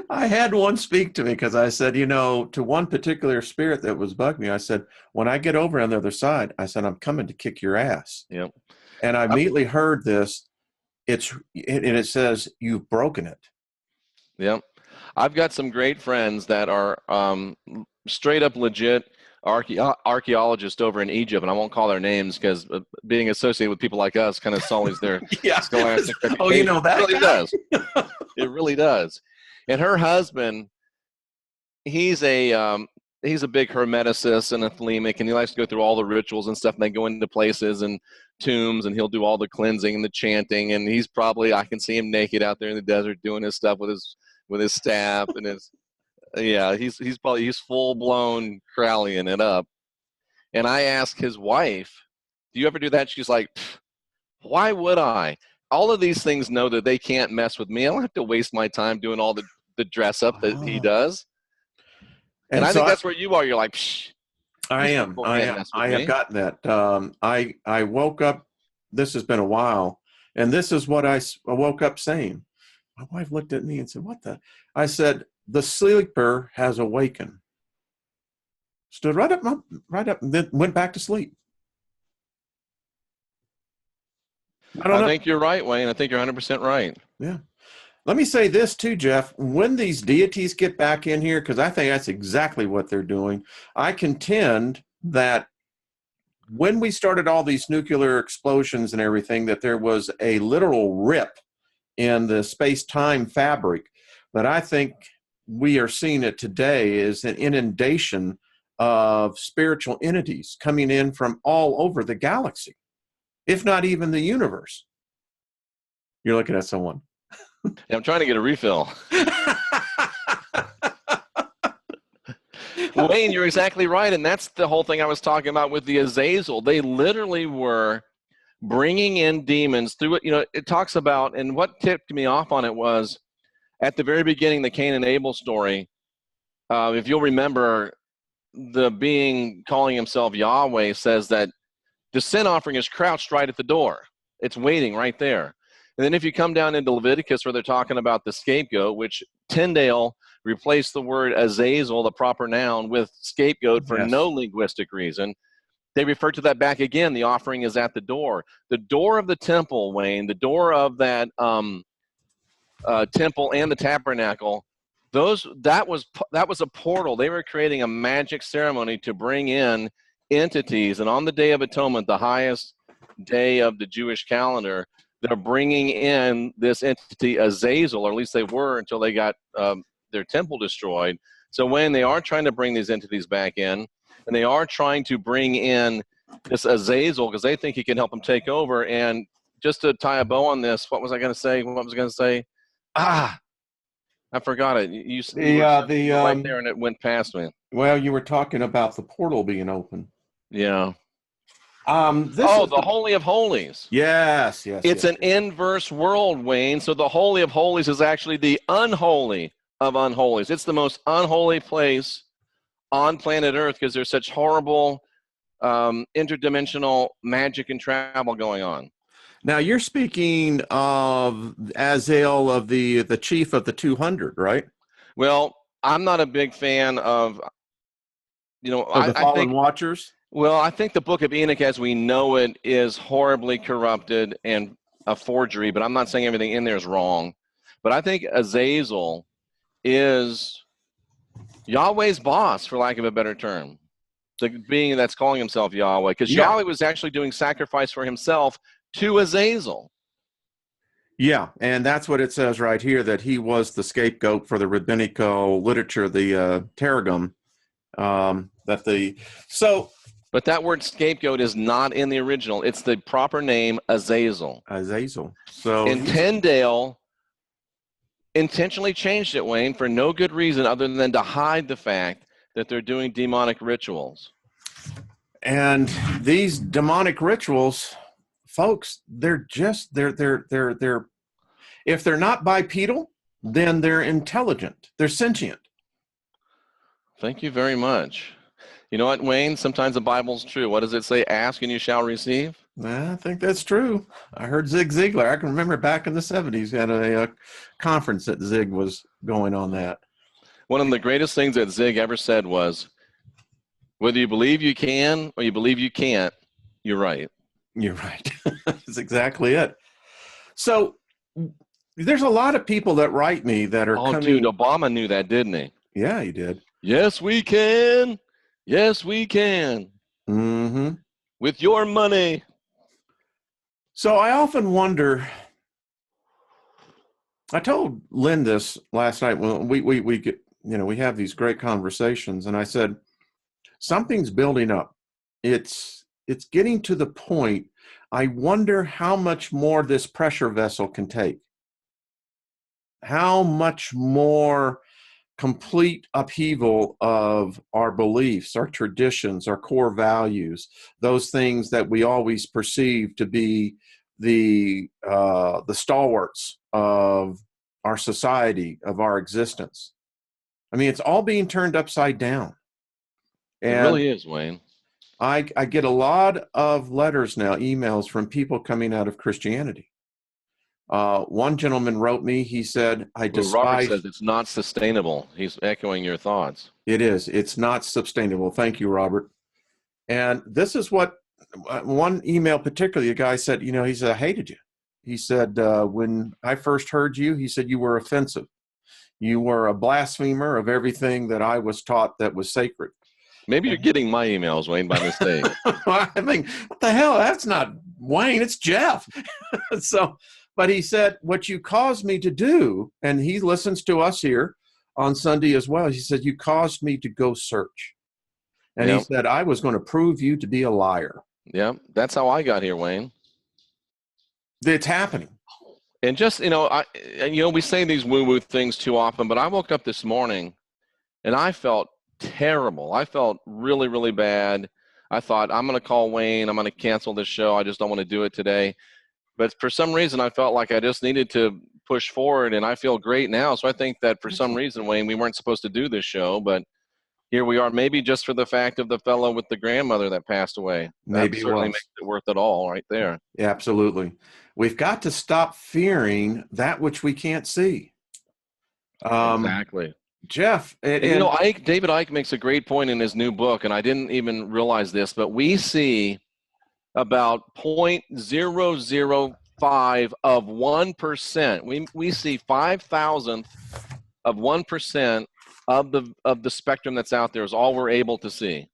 I had one speak to me because I said, to one particular spirit that was bugging me, I said, when I get over on the other side, I said, I'm coming to kick your ass. Yep. And I immediately heard this. And it says, you've broken it. Yep. I've got some great friends that are straight up legit archaeologists over in Egypt, and I won't call their names because being associated with people like us kind of sullies their Yeah. scholastic reputation. Oh, you know that It really guy? does. It really does. And her husband, he's a big hermeticist and a thelemic, and he likes to go through all the rituals and stuff, and they go into places and tombs, and he'll do all the cleansing and the chanting, and he's probably, I can see him naked out there in the desert doing his stuff with his staff and his, yeah, he's full blown Crowleying it up. And I asked his wife, do you ever do that? She's like, why would I? All of these things know that they can't mess with me. I don't have to waste my time doing all the dress up that he does. And And I so think that's where you are. You're like, I these am. people I can't am. mess with I have me. gotten that. I woke up. This has been a while, and this is what I woke up saying. My wife looked at me and said, "What the?" I said, "The sleeper has awakened." Stood right up, and then went back to sleep. I don't I know. think you're right, Wayne. I think you're 100% right. Yeah. Let me say this too, Jeff. When these deities get back in here, because I think that's exactly what they're doing, I contend that when we started all these nuclear explosions and everything, that there was a literal rip in the space-time fabric. But I think we are seeing it today as an inundation of spiritual entities coming in from all over the galaxy, if not even the universe. You're looking at someone. Yeah, I'm trying to get a refill. Wayne, you're exactly right. And that's the whole thing I was talking about with the Azazel. They literally were bringing in demons through it. You know, it talks about, and what tipped me off on it was at the very beginning, the Cain and Abel story. If you'll remember, the being calling himself Yahweh says that the sin offering is crouched right at the door. It's waiting right there. And then if you come down into Leviticus where they're talking about the scapegoat, which Tyndale replaced the word Azazel, the proper noun, with scapegoat for no linguistic reason. They refer to that back again. The offering is at the door. The door of the temple, Wayne, the door of that temple and the tabernacle, that was a portal. They were creating a magic ceremony to bring in entities. And on the Day of Atonement, the highest day of the Jewish calendar, they're bringing in this entity Azazel, or at least they were until they got their temple destroyed. So when they are trying to bring these entities back in, and they are trying to bring in this Azazel because they think he can help them take over. And just to tie a bow on this, what was I going to say? What was I going to say? I forgot it. You were right there, and it went past me. Well, you were talking about the portal being open. Yeah. This Oh, is the Holy of Holies. yes, yes, It's yes, an inverse world, Wayne. So the Holy of Holies is actually the unholy of unholies. It's the most unholy place on planet Earth because there's such horrible interdimensional magic and travel going on. Now you're speaking of Azael of the chief of the 200, right? Well, I'm not a big fan of, Of the I fallen think, watchers. well, I think the book of Enoch as we know it is horribly corrupted and a forgery, but I'm not saying everything in there is wrong. But I think Azazel is Yahweh's boss, for lack of a better term. The being that's calling himself Yahweh, because Yeah, Yahweh was actually doing sacrifice for himself to Azazel. yeah, and that's what it says right here, that he was the scapegoat for the rabbinical literature, the Targum. But that word scapegoat is not in the original. It's the proper name, Azazel. Azazel. So And Tyndale intentionally changed it, Wayne, for no good reason other than to hide the fact that they're doing demonic rituals. and these demonic rituals, folks, they're if they're not bipedal, then they're intelligent. They're sentient. Thank you very much. You know what, Wayne? Sometimes the Bible's true. What does it say? Ask and you shall receive. I think that's true. I heard Zig Ziglar. I can remember back in the 70s at a conference that Zig was going on that. One of the greatest things that Zig ever said was, whether you believe you can or you believe you can't, you're right. You're right. That's exactly it. So there's a lot of people that write me that are coming. Dude, Obama knew that, didn't he? Yeah, he did. Yes, we can. Yes, we can. Mm-hmm. With your money. So I often wonder. I told Lynn this last night when we get, we have these great conversations, and I said something's building up. It's getting to the point. I wonder how much more this pressure vessel can take. How much more complete upheaval of our beliefs, our traditions, our core values, those things that we always perceive to be the stalwarts of our society, of our existence. I mean, it's all being turned upside down. And it really is, Wayne. I get a lot of letters now, emails from people coming out of Christianity. One gentleman wrote me, he said, I despise... Robert says it's not sustainable. He's echoing your thoughts. It is. It's not sustainable. Thank you, Robert. And this is what one email particularly, a guy said, he said, I hated you. He said, when I first heard you, he said, you were offensive. You were a blasphemer of everything that I was taught that was sacred. Maybe you're getting my emails, Wayne, by mistake. I mean, what the hell? That's not Wayne, it's Jeff. But he said, what you caused me to do, and he listens to us here on Sunday as well. He said, you caused me to go search. And he said, I was going to prove you to be a liar. Yeah, that's how I got here, Wayne. It's happening. And just, we say these woo-woo things too often, but I woke up this morning and I felt terrible. I felt really, really bad. I thought, I'm going to call Wayne. I'm going to cancel this show. I just don't want to do it today. But for some reason, I felt like I just needed to push forward, and I feel great now. So I think that for some reason, Wayne, we weren't supposed to do this show, but here we are, maybe just for the fact of the fellow with the grandmother that passed away. Maybe that certainly makes it worth it all right there. Yeah, absolutely. We've got to stop fearing that which we can't see. Exactly. Jeff. David Icke makes a great point in his new book, and I didn't even realize this, but we see about 0.005 of 1%. We see 5,000th of 1% of the spectrum that's out there is all we're able to see.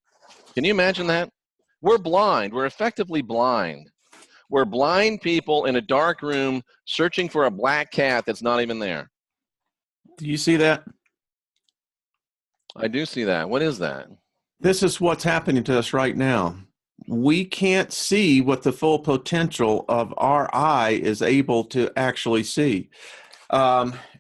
Can you imagine that? We're blind. We're effectively blind. We're blind people in a dark room searching for a black cat that's not even there. Do you see that? I do see that. What is that? This is what's happening to us right now. We can't see what the full potential of our eye is able to actually see.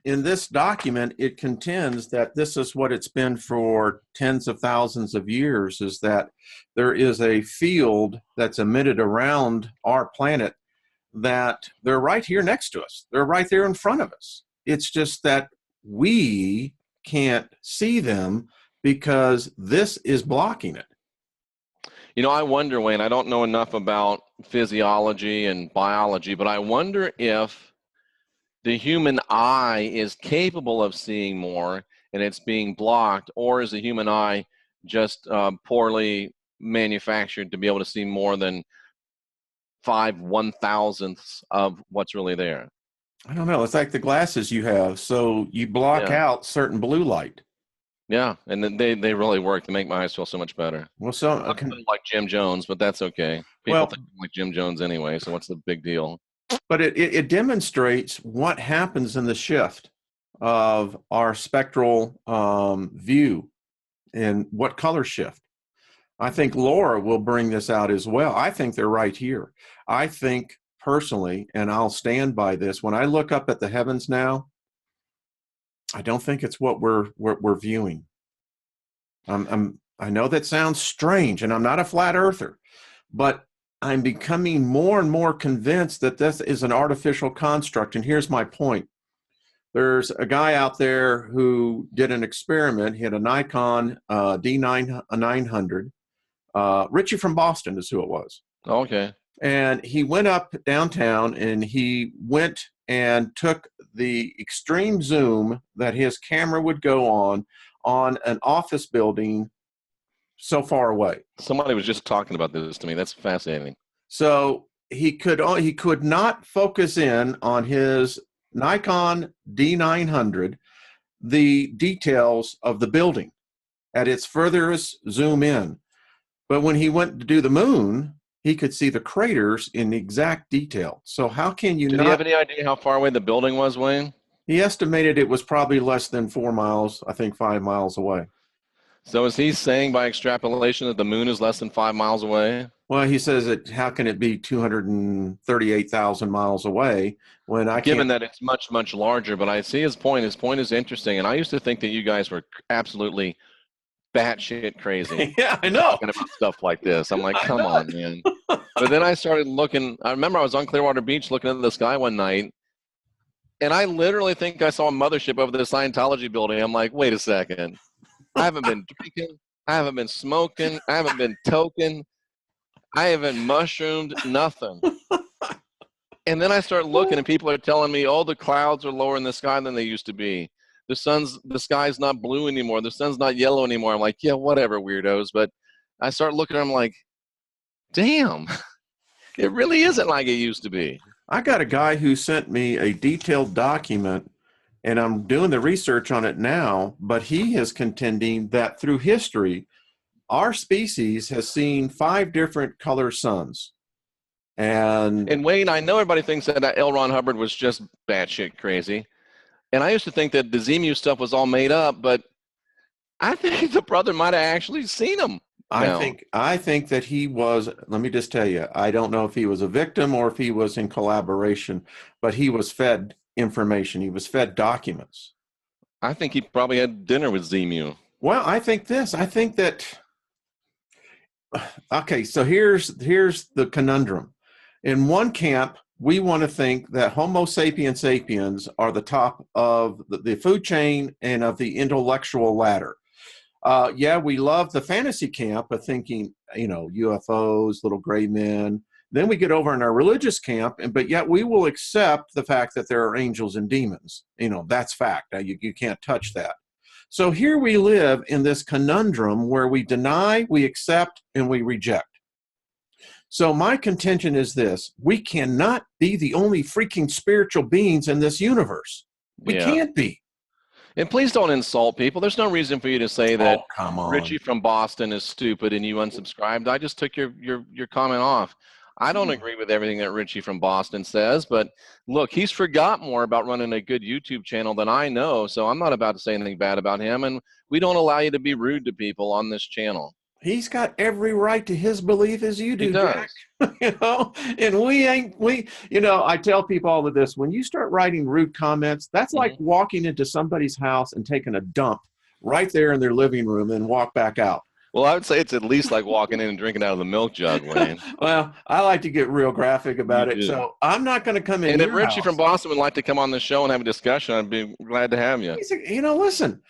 in this document, it contends that this is what it's been for tens of thousands of years, is that there is a field that's emitted around our planet that they're right here next to us. They're right there in front of us. It's just that we can't see them because this is blocking it. You know, I wonder, Wayne, I don't know enough about physiology and biology, but I wonder if the human eye is capable of seeing more and it's being blocked, or is the human eye just poorly manufactured to be able to see more than 1/1000ths of what's really there? I don't know. It's like the glasses you have. So you block out certain blue light. Yeah, and then they really work to make my eyes feel so much better. Well, so I'm like Jim Jones, but that's okay. People think I'm like Jim Jones anyway, so what's the big deal? But it demonstrates what happens in the shift of our spectral view and what color shift. I think Laura will bring this out as well. I think they're right here. I think personally, and I'll stand by this, when I look up at the heavens now, I don't think it's what we're viewing. I know that sounds strange, and I'm not a flat earther, but I'm becoming more and more convinced that this is an artificial construct. And here's my point. There's a guy out there who did an experiment. He had a Nikon D900. Richie from Boston is who it was. Okay. And he went up downtown and he went and took the extreme zoom that his camera would go on an office building so far away. Somebody was just talking about this to me. That's fascinating. So he could not focus in on his Nikon D900 the details of the building at its furthest zoom in. But when he went to do the moon, he could see the craters in exact detail. So how can you Did he have any idea how far away the building was, Wayne? He estimated it was probably less than 4 miles, I think 5 miles away. So is he saying by extrapolation that the moon is less than 5 miles away? Well, he says that how can it be 238,000 miles away when I Given that it's much, much larger, but I see his point. His point is interesting, and I used to think that you guys were absolutely batshit crazy. Yeah, I know. Talking about stuff like this. I'm like, come on, man. But then I started looking. I remember I was on Clearwater Beach looking at the sky one night, and I literally think I saw a mothership over the Scientology building. I'm like, wait a second. I haven't been drinking. I haven't been smoking. I haven't been toking. I haven't mushroomed, nothing. And then I start looking, and people are telling me, oh, the clouds are lower in the sky than they used to be. The sky's not blue anymore. The sun's not yellow anymore. I'm like, yeah, whatever, weirdos. But I start looking at them like, damn, it really isn't like it used to be. I got a guy who sent me a detailed document, and I'm doing the research on it now, but he is contending that through history, our species has seen 5 different color suns. And Wayne, I know everybody thinks that L. Ron Hubbard was just batshit crazy. And I used to think that the Zemu stuff was all made up, but I think the brother might have actually seen him. I think that he was, let me just tell you, I don't know if he was a victim or if he was in collaboration, but he was fed information. He was fed documents. I think he probably had dinner with Zemu. Well, I think that, okay, so here's the conundrum. In one camp, we want to think that Homo sapiens sapiens are the top of the food chain and of the intellectual ladder. Yeah, we love the fantasy camp of thinking, UFOs, little gray men. Then we get over in our religious camp, but yet we will accept the fact that there are angels and demons. That's fact. You can't touch that. So here we live in this conundrum where we deny, we accept, and we reject. So my contention is this: we cannot be the only freaking spiritual beings in this universe. We can't be. And please don't insult people. There's no reason for you to say that come on. Richie from Boston is stupid and you unsubscribed. I just took your comment off. I don't agree with everything that Richie from Boston says, but look, he's forgot more about running a good YouTube channel than I know, so I'm not about to say anything bad about him, and we don't allow you to be rude to people on this channel. He's got every right to his belief as you He do, Jack. does. And I tell people all of this. When you start writing rude comments, that's like Mhm. walking into somebody's house and taking a dump right there in their living room and walk back out. Well, I would say it's at least like walking in and drinking out of the milk jug, Wayne. Well, I like to get real graphic You about it. do. So I'm not going to come in And if your Richie from house. Boston would like to come on the show and have a discussion, I'd be glad to have you. Listen,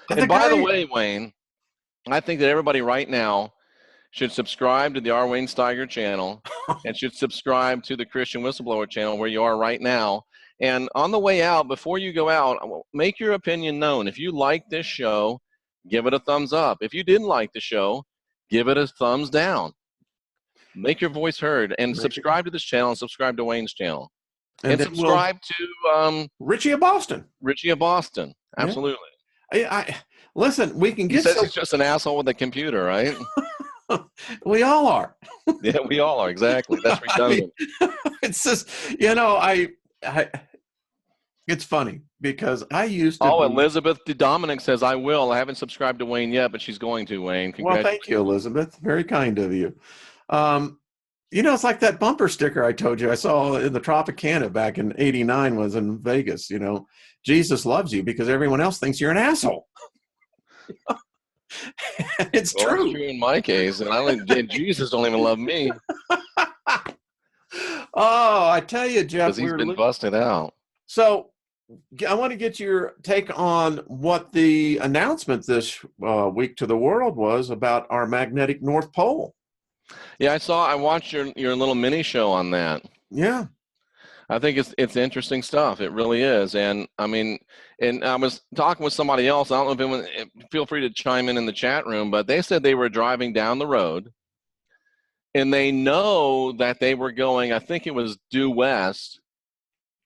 the And by the guy, way, Wayne, I think that everybody right now should subscribe to the R. Wayne Steiger channel and should subscribe to the Christian Whistleblower channel where you are right now. And on the way out, before you go out, make your opinion known. If you like this show, give it a thumbs up. If you didn't like the show, give it a thumbs down. Make your voice heard and subscribe to this channel and subscribe to Wayne's channel. And then subscribe to Richie of Boston. Richie of Boston. Yeah. Absolutely. Listen, we can He get says he's just an asshole with a computer, right? We all are. Yeah, we all are. Exactly. That's redundant. It's just, it's funny because I used to. Oh, Elizabeth Dominic says, I will. I haven't subscribed to Wayne yet, but she's going to, Wayne. Well, thank you, Elizabeth. Very kind of you. It's like that bumper sticker I told you I saw in the Tropicana back in '89 was in Vegas. Jesus loves you because everyone else thinks you're an asshole. It's true. It's true in my case, and Jesus don't even love me. Oh, I tell you, Jeff, because he's been busted out. So I want to get your take on what the announcement this week to the world was about our magnetic North Pole. Yeah, I watched your little mini show on that. Yeah. I think it's interesting stuff. It really is. And I was talking with somebody else. I don't know if feel free to chime in the chat room, but they said they were driving down the road and they know that they were going, I think it was due west,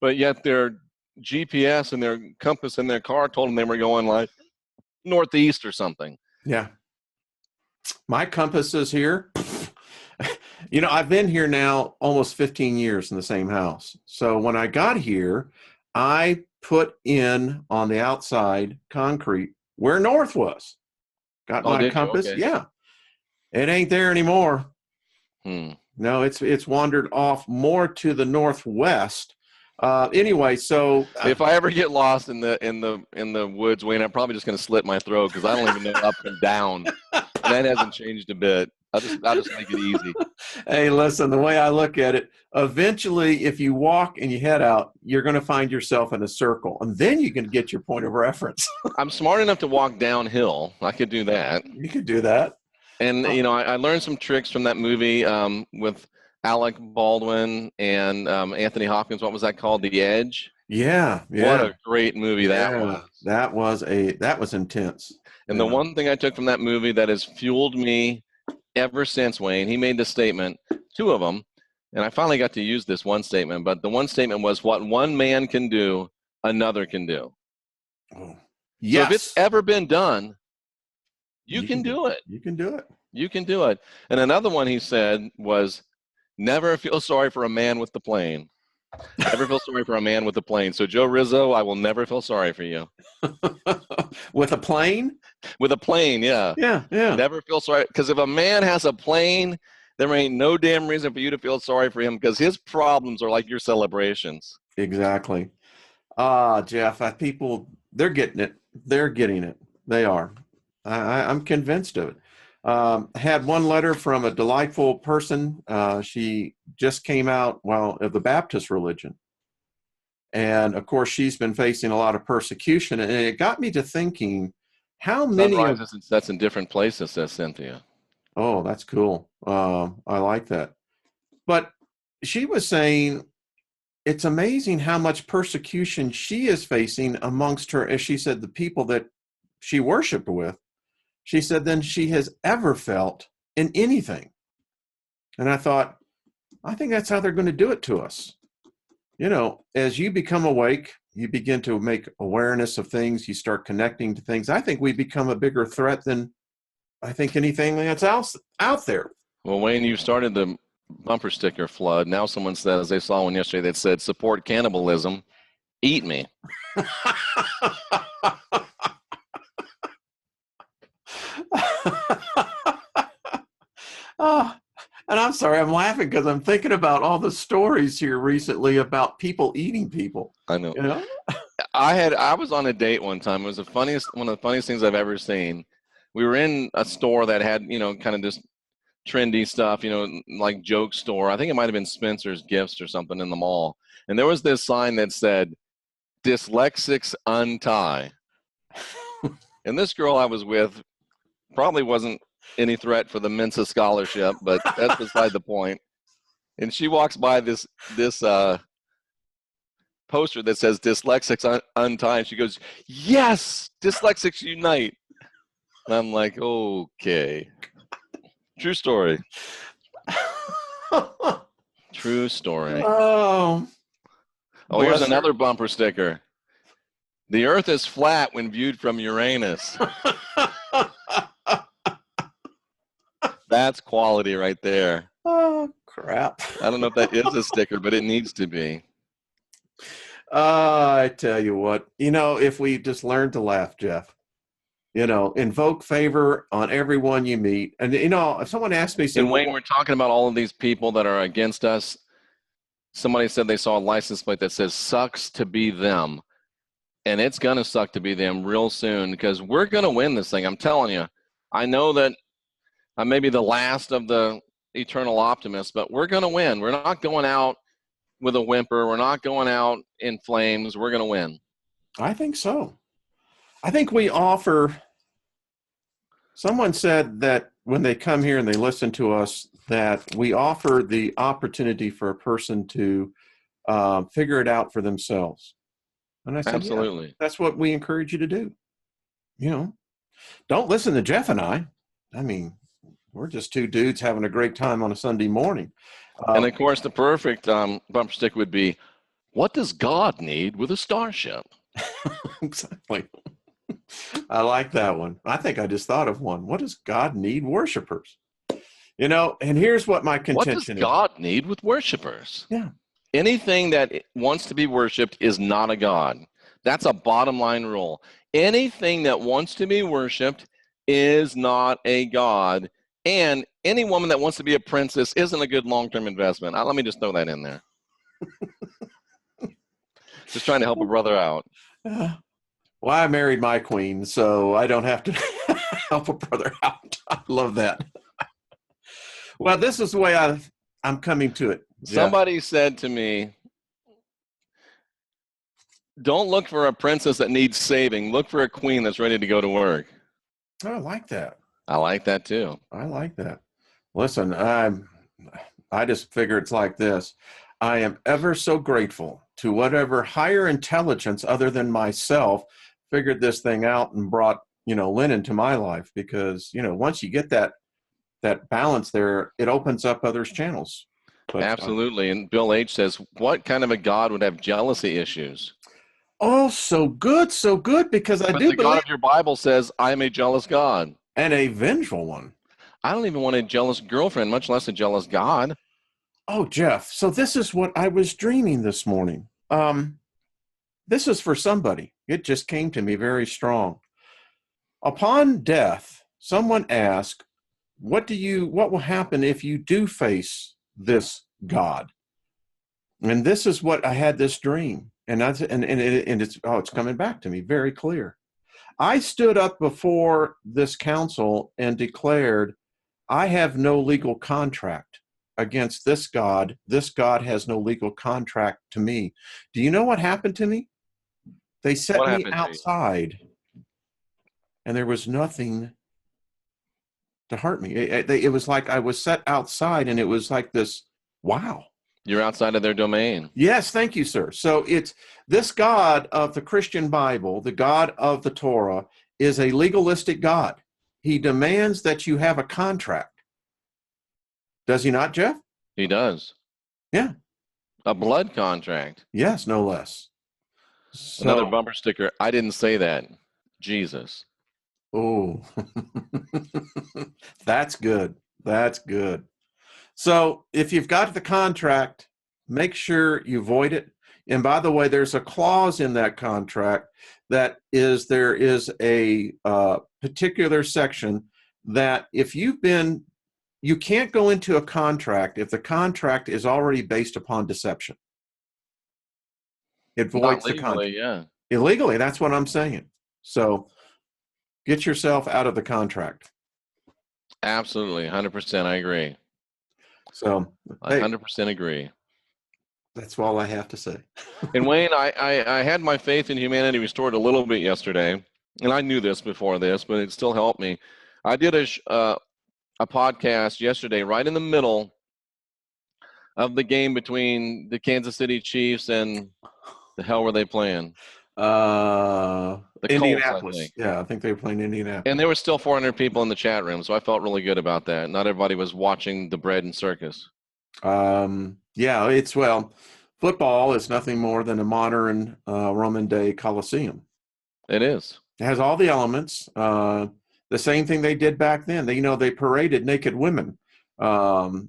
but yet their GPS and their compass in their car told them they were going like northeast or something. Yeah. My compass is here. I've been here now almost 15 years in the same house. So when I got here, I put in on the outside concrete where north was. Got my compass. Okay. Yeah. It ain't there anymore. No, it's wandered off more to the northwest. Anyway, so if I ever get lost in the woods, Wayne, I'm probably just going to slit my throat because I don't even know up and down. And that hasn't changed a bit. I'll just make it easy. Hey, listen, the way I look at it, eventually, if you walk and you head out, you're going to find yourself in a circle, and then you can get your point of reference. I'm smart enough to walk downhill. I could do that. You could do that. And, I learned some tricks from that movie with Alec Baldwin and Anthony Hopkins. What was that called? The Edge? Yeah. What a great movie that was. That was intense. And the one thing I took from that movie that has fueled me ever since, Wayne, he made this statement, two of them, and I finally got to use this one statement, but the one statement was, what one man can do, another can do. Oh. Yes. So if it's ever been done, you can do it. You can do it. You can do it. And another one he said was, never feel sorry for a man with the plane. Never feel sorry for a man with a plane. So Joe Rizzo, I will never feel sorry for you. With a plane? With a plane, yeah. Yeah. Never feel sorry. Because if a man has a plane, there ain't no damn reason for you to feel sorry for him because his problems are like your celebrations. Exactly. Jeff, people, they're getting it. They're getting it. They are. I'm convinced of it. Had one letter from a delightful person. She just came out, of the Baptist religion. And of course, she's been facing a lot of persecution. And it got me to thinking, how many Sunrises and sets in different places, says Cynthia. Oh, that's cool. I like that. But she was saying it's amazing how much persecution she is facing amongst her, as she said, the people that she worshiped with. She said, than she has ever felt in anything. And I thought, I think that's how they're going to do it to us. As you become awake, you begin to make awareness of things, you start connecting to things. I think we become a bigger threat than I think anything that's out there. Well, Wayne, you started the bumper sticker flood. Now someone says they saw one yesterday that said, support cannibalism, eat me. Oh, and I'm sorry, I'm laughing because I'm thinking about all the stories here recently about people eating people. I know. You know? I was on a date one time. It was one of the funniest things I've ever seen. We were in a store that had, kind of this trendy stuff, like joke store. I think it might have been Spencer's Gifts or something in the mall. And there was this sign that said, "Dyslexics untie." And this girl I was with probably wasn't any threat for the Mensa scholarship, but that's beside the point. And she walks by this poster that says "Dyslexics untie," and she goes, "Yes, dyslexics unite." And I'm like, okay. True story. True story. Oh, Here's bless her. another bumper sticker. The Earth is flat when viewed from Uranus. That's quality right there. Oh, crap. I don't know if that is a sticker, but it needs to be. I tell you what, if we just learn to laugh, Jeff, invoke favor on everyone you meet. And, if someone asked me, And Wayne, we're talking about all of these people that are against us. Somebody said they saw a license plate that says "sucks to be them." And it's going to suck to be them real soon because we're going to win this thing. I'm telling you. I know that I may be the last of the eternal optimists, but we're going to win. We're not going out with a whimper. We're not going out in flames. We're going to win. I think so. I think we offer, someone said that when they come here and they listen to us, that we offer the opportunity for a person to figure it out for themselves. And I said, absolutely. Yeah, that's what we encourage you to do. Don't listen to Jeff and I. I mean, we're just two dudes having a great time on a Sunday morning. And of course, the perfect bumper stick would be, "What does God need with a starship?" Exactly. I like that one. I think I just thought of one. What does God need worshipers? And here's what my contention is. What does God need with worshipers? Yeah. Anything that wants to be worshiped is not a God. That's a bottom line rule. Anything that wants to be worshiped is not a God. And any woman that wants to be a princess isn't a good long-term investment. Let me just throw that in there. Just trying to help a brother out. Well, I married my queen, so I don't have to help a brother out. I love that. Well, this is the way I'm coming to it. Jeff. Somebody said to me, "Don't look for a princess that needs saving. Look for a queen that's ready to go to work." Oh, I like that. I like that too. I like that. Listen, I just figure it's like this. I am ever so grateful to whatever higher intelligence other than myself figured this thing out and brought, Lynn into my life, because, once you get that balance there, it opens up others' channels. But, absolutely. And Bill H. says, what kind of a God would have jealousy issues? Oh, so good, because I do the believe God of your Bible says, "I am a jealous God." And a vengeful one. I don't even want a jealous girlfriend, much less a jealous God. Oh, Jeff, so this is what I was dreaming this morning. This is for somebody. It just came to me very strong. Upon death, someone asked, what will happen if you do face this God? And this is what I had this dream. And it's coming back to me very clear. I stood up before this council and declared, I have no legal contract against this God. This God has no legal contract to me. Do you know what happened to me? They set me outside, and there was nothing to hurt me. It was like I was set outside, and it was like this, wow. You're outside of their domain. Yes, thank you, sir. So it's this God of the Christian Bible, the God of the Torah, is a legalistic God. He demands that you have a contract. Does he not, Jeff? He does. Yeah. A blood contract. Yes, no less. So, another bumper sticker. I didn't say that. Jesus. Oh, that's good. That's good. So if you've got the contract, make sure you void it. And by the way, there's a clause in that contract that there is a particular section that if you've been you can't go into a contract if the contract is already based upon deception. It voids Not the contract. legally, yeah. Illegally, that's what I'm saying. So get yourself out of the contract. Absolutely, 100%. I agree. So, I hey, 100% agree. that's all I have to say. And Wayne, I had my faith in humanity restored a little bit yesterday, and I knew this before this, but it still helped me. I did a podcast yesterday, right in the middle of the game between the Kansas City Chiefs and the hell were they playing? The Colts, I Indianapolis. think. Yeah, I think they were playing Indianapolis. And there were still 400 people in the chat room, so I felt really good about that. Not everybody was watching the bread and circus. Yeah, football is nothing more than a modern Roman day Colosseum. It is. It has all the elements. The same thing they did back then. They paraded naked women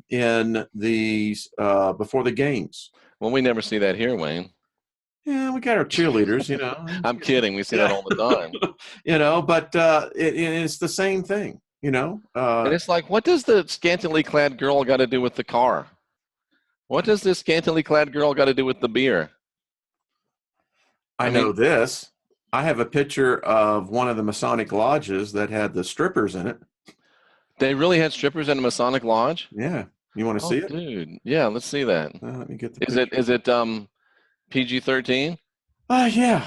in these before the games. Well, we never see that here, Wayne. Yeah, we got our cheerleaders, I'm kidding. We see that all the time. But it's the same thing, And it's like, what does the scantily clad girl got to do with the car? What does this scantily clad girl got to do with the beer? I know this. I have a picture of one of the Masonic lodges that had the strippers in it. They really had strippers in a Masonic lodge? Yeah. You want to see it? Dude. Yeah, let's see that. Let me get the picture. Is it PG-13? Yeah.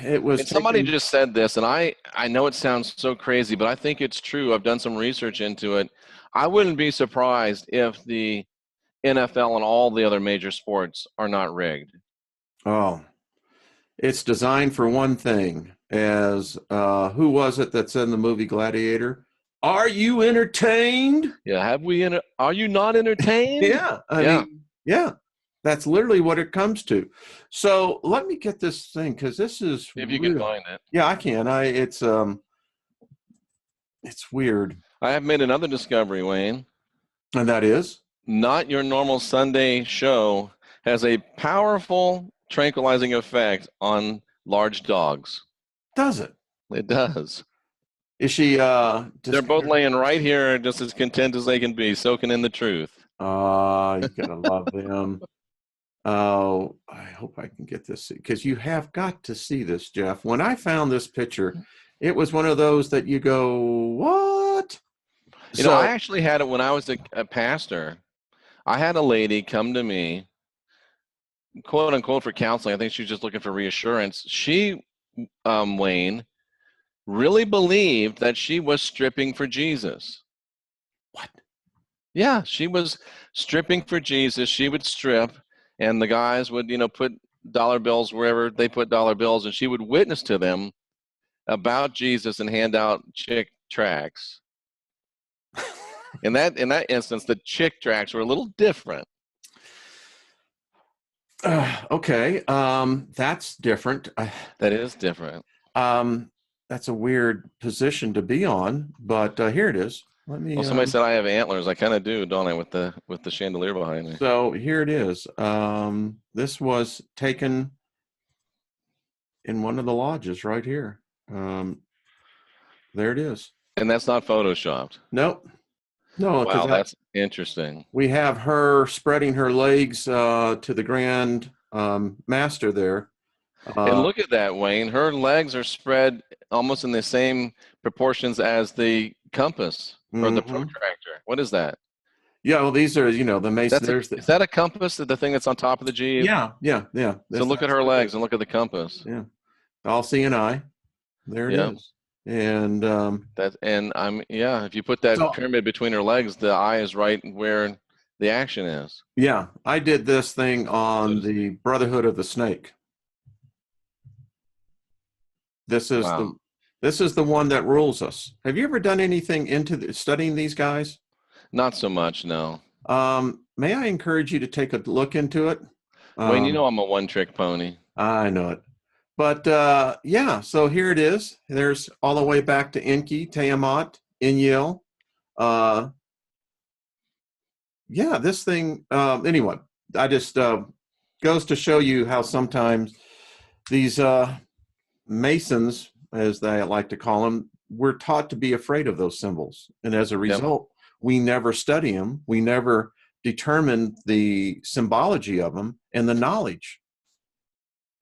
It was. And somebody just said this, and I know it sounds so crazy, but I think it's true. I've done some research into it. I wouldn't be surprised if the NFL and all the other major sports are not rigged. Oh, it's designed for one thing. As who was it that said in the movie Gladiator? Are you entertained? Yeah. Are you not entertained? Yeah. I mean, yeah. That's literally what it comes to. So let me get this thing because this is. If you can find it. Yeah, I can. It's weird. I have made another discovery, Wayne. And that is? Not Your Normal Sunday Show has a powerful tranquilizing effect on large dogs. Does it? It does. Is she they're both laying right here just as content as they can be, soaking in the truth. You gotta love them. Oh, I hope I can get this because you have got to see this, Jeff. When I found this picture, it was one of those that you go, what? I actually had it when I was a pastor. I had a lady come to me, quote unquote, for counseling. I think she was just looking for reassurance. She, Wayne, really believed that she was stripping for Jesus. What? Yeah, she was stripping for Jesus. She would strip. And the guys would, put dollar bills wherever they put dollar bills, and she would witness to them about Jesus and hand out chick tracts. In that instance, the chick tracts were a little different. Okay, that's different. That is different. That's a weird position to be on, but here it is. Let me. Well, somebody said I have antlers. I kind of do, don't I, with the chandelier behind me? So here it is. This was taken in one of the lodges right here. There it is. And that's not photoshopped. Nope. No. Wow, that's interesting. We have her spreading her legs to the grand master there. And look at that, Wayne. Her legs are spread almost in the same proportions as the compass or the protractor. What is that? Yeah, well, these are, the mason. Is that a compass? The thing that's on top of the Jeep? Yeah. So look at her legs and look at the compass. Yeah, all seeing eye. There it is. And if you put that pyramid between her legs, the eye is right where the action is. Yeah, I did this thing on the Brotherhood of the Snake. This is the one that rules us. Have you ever done anything into studying these guys? Not so much, no. May I encourage you to take a look into it? Wayne, I'm a one-trick pony. I know it. But, so here it is. There's all the way back to Enki, Tiamat, Enlil. This thing, anyway, I just goes to show you how sometimes these Masons, as they like to call them, we're taught to be afraid of those symbols. And as a result, we never study them. We never determine the symbology of them and the knowledge.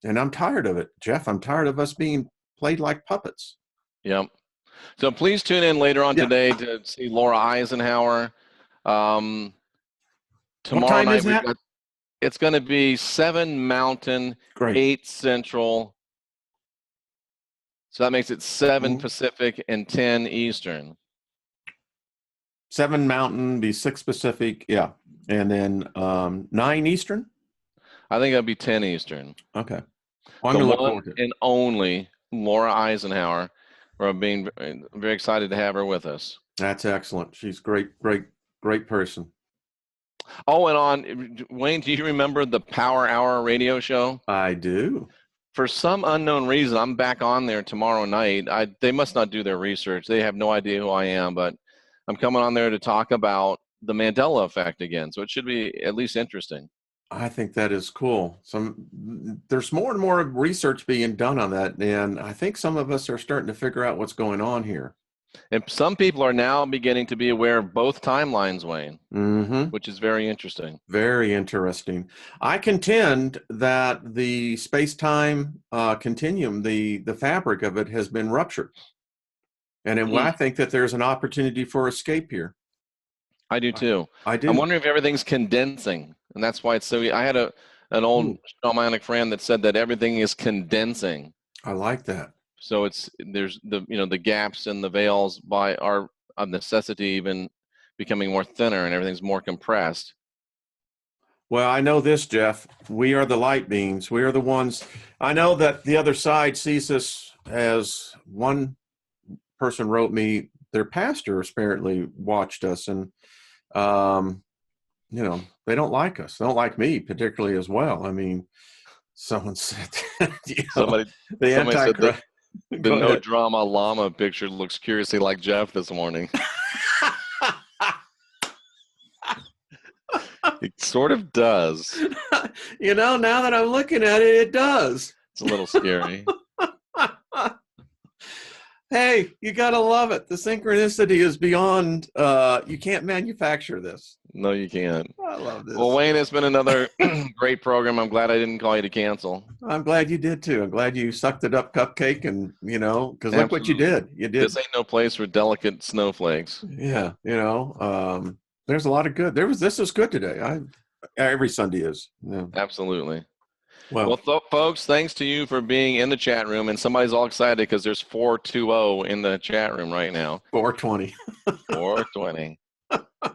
And I'm tired of it, Jeff. I'm tired of us being played like puppets. Yep. So please tune in later on today to see Laura Eisenhower. What Tomorrow time is night, that? it's going to be 7 Mountain, Great. 8 Central. So that makes it 7 Pacific and 10 Eastern. 7 Mountain, be 6 Pacific, yeah. And then 9 Eastern? I think it'll be 10 Eastern. Okay. Well, I'm going to look forward to it. And only Laura Eisenhower. We're being very excited to have her with us. That's excellent. She's great, great, great person. Oh, and Wayne, do you remember the Power Hour radio show? I do. For some unknown reason, I'm back on there tomorrow night. They must not do their research. They have no idea who I am, but I'm coming on there to talk about the Mandela effect again. So it should be at least interesting. I think that is cool. There's more and more research being done on that, and I think some of us are starting to figure out what's going on here. And some people are now beginning to be aware of both timelines, Wayne, which is very interesting. Very interesting. I contend that the space-time continuum, the fabric of it, has been ruptured. And I think that there's an opportunity for escape here. I do too. I do. I'm wondering if everything's condensing, and that's why it's so. I had an old shamanic friend that said that everything is condensing. I like that. So there's the gaps and the veils are of necessity even becoming more thinner, and everything's more compressed. Well, I know this, Jeff. We are the light beings. We are the ones. I know that the other side sees us as one person wrote me. Their pastor apparently watched us, and they don't like us. They don't like me particularly as well. I mean, someone said somebody said the no drama llama picture looks curiously like Jeff this morning. It sort of does. Now that I'm looking at it, it does. It's a little scary. Hey, you got to love it. The synchronicity is beyond, you can't manufacture this. No, you can't. I love this. Well, Wayne, it's been another great program. I'm glad I didn't call you to cancel. I'm glad you did too. I'm glid you sucked it up, cupcake, and because look what you did. You did. This ain't no place for delicate snowflakes. Yeah, there's a lot of good. This is good today. Every Sunday is. Yeah. Absolutely. Well, folks, thanks to you for being in the chat room, and somebody's all excited because there's 420 in the chat room right now. 420. 420.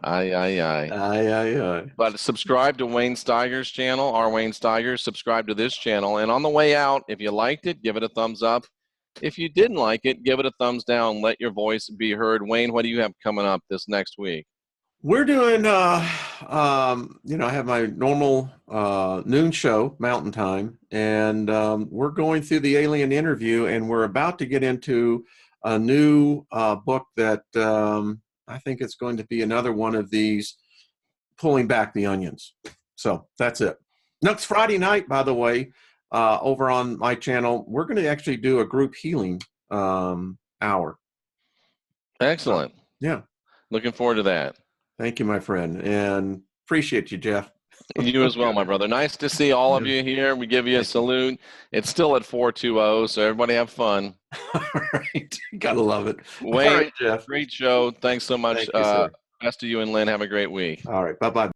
Aye. But subscribe to Wayne Steiger's channel, our Wayne Steiger. Subscribe to this channel. And on the way out, if you liked it, give it a thumbs up. If you didn't like it, give it a thumbs down. Let your voice be heard. Wayne, what do you have coming up this next week? We're doing, I have my normal noon show, Mountain Time, and we're going through the alien interview, and we're about to get into a new book that I think it's going to be another one of these pulling back the onions. So that's it. Next Friday night, by the way, over on my channel, we're going to actually do a group healing hour. Excellent. Yeah. Looking forward to that. Thank you, my friend, and appreciate you, Jeff. You as well, my brother. Nice to see all of you here. We give you a salute. It's still at 420, so everybody have fun. All right. Gotta love it. Wayne, all right, Jeff. Great show. Thanks so much. Thank you, sir. Best to you and Lynn. Have a great week. All right. Bye-bye.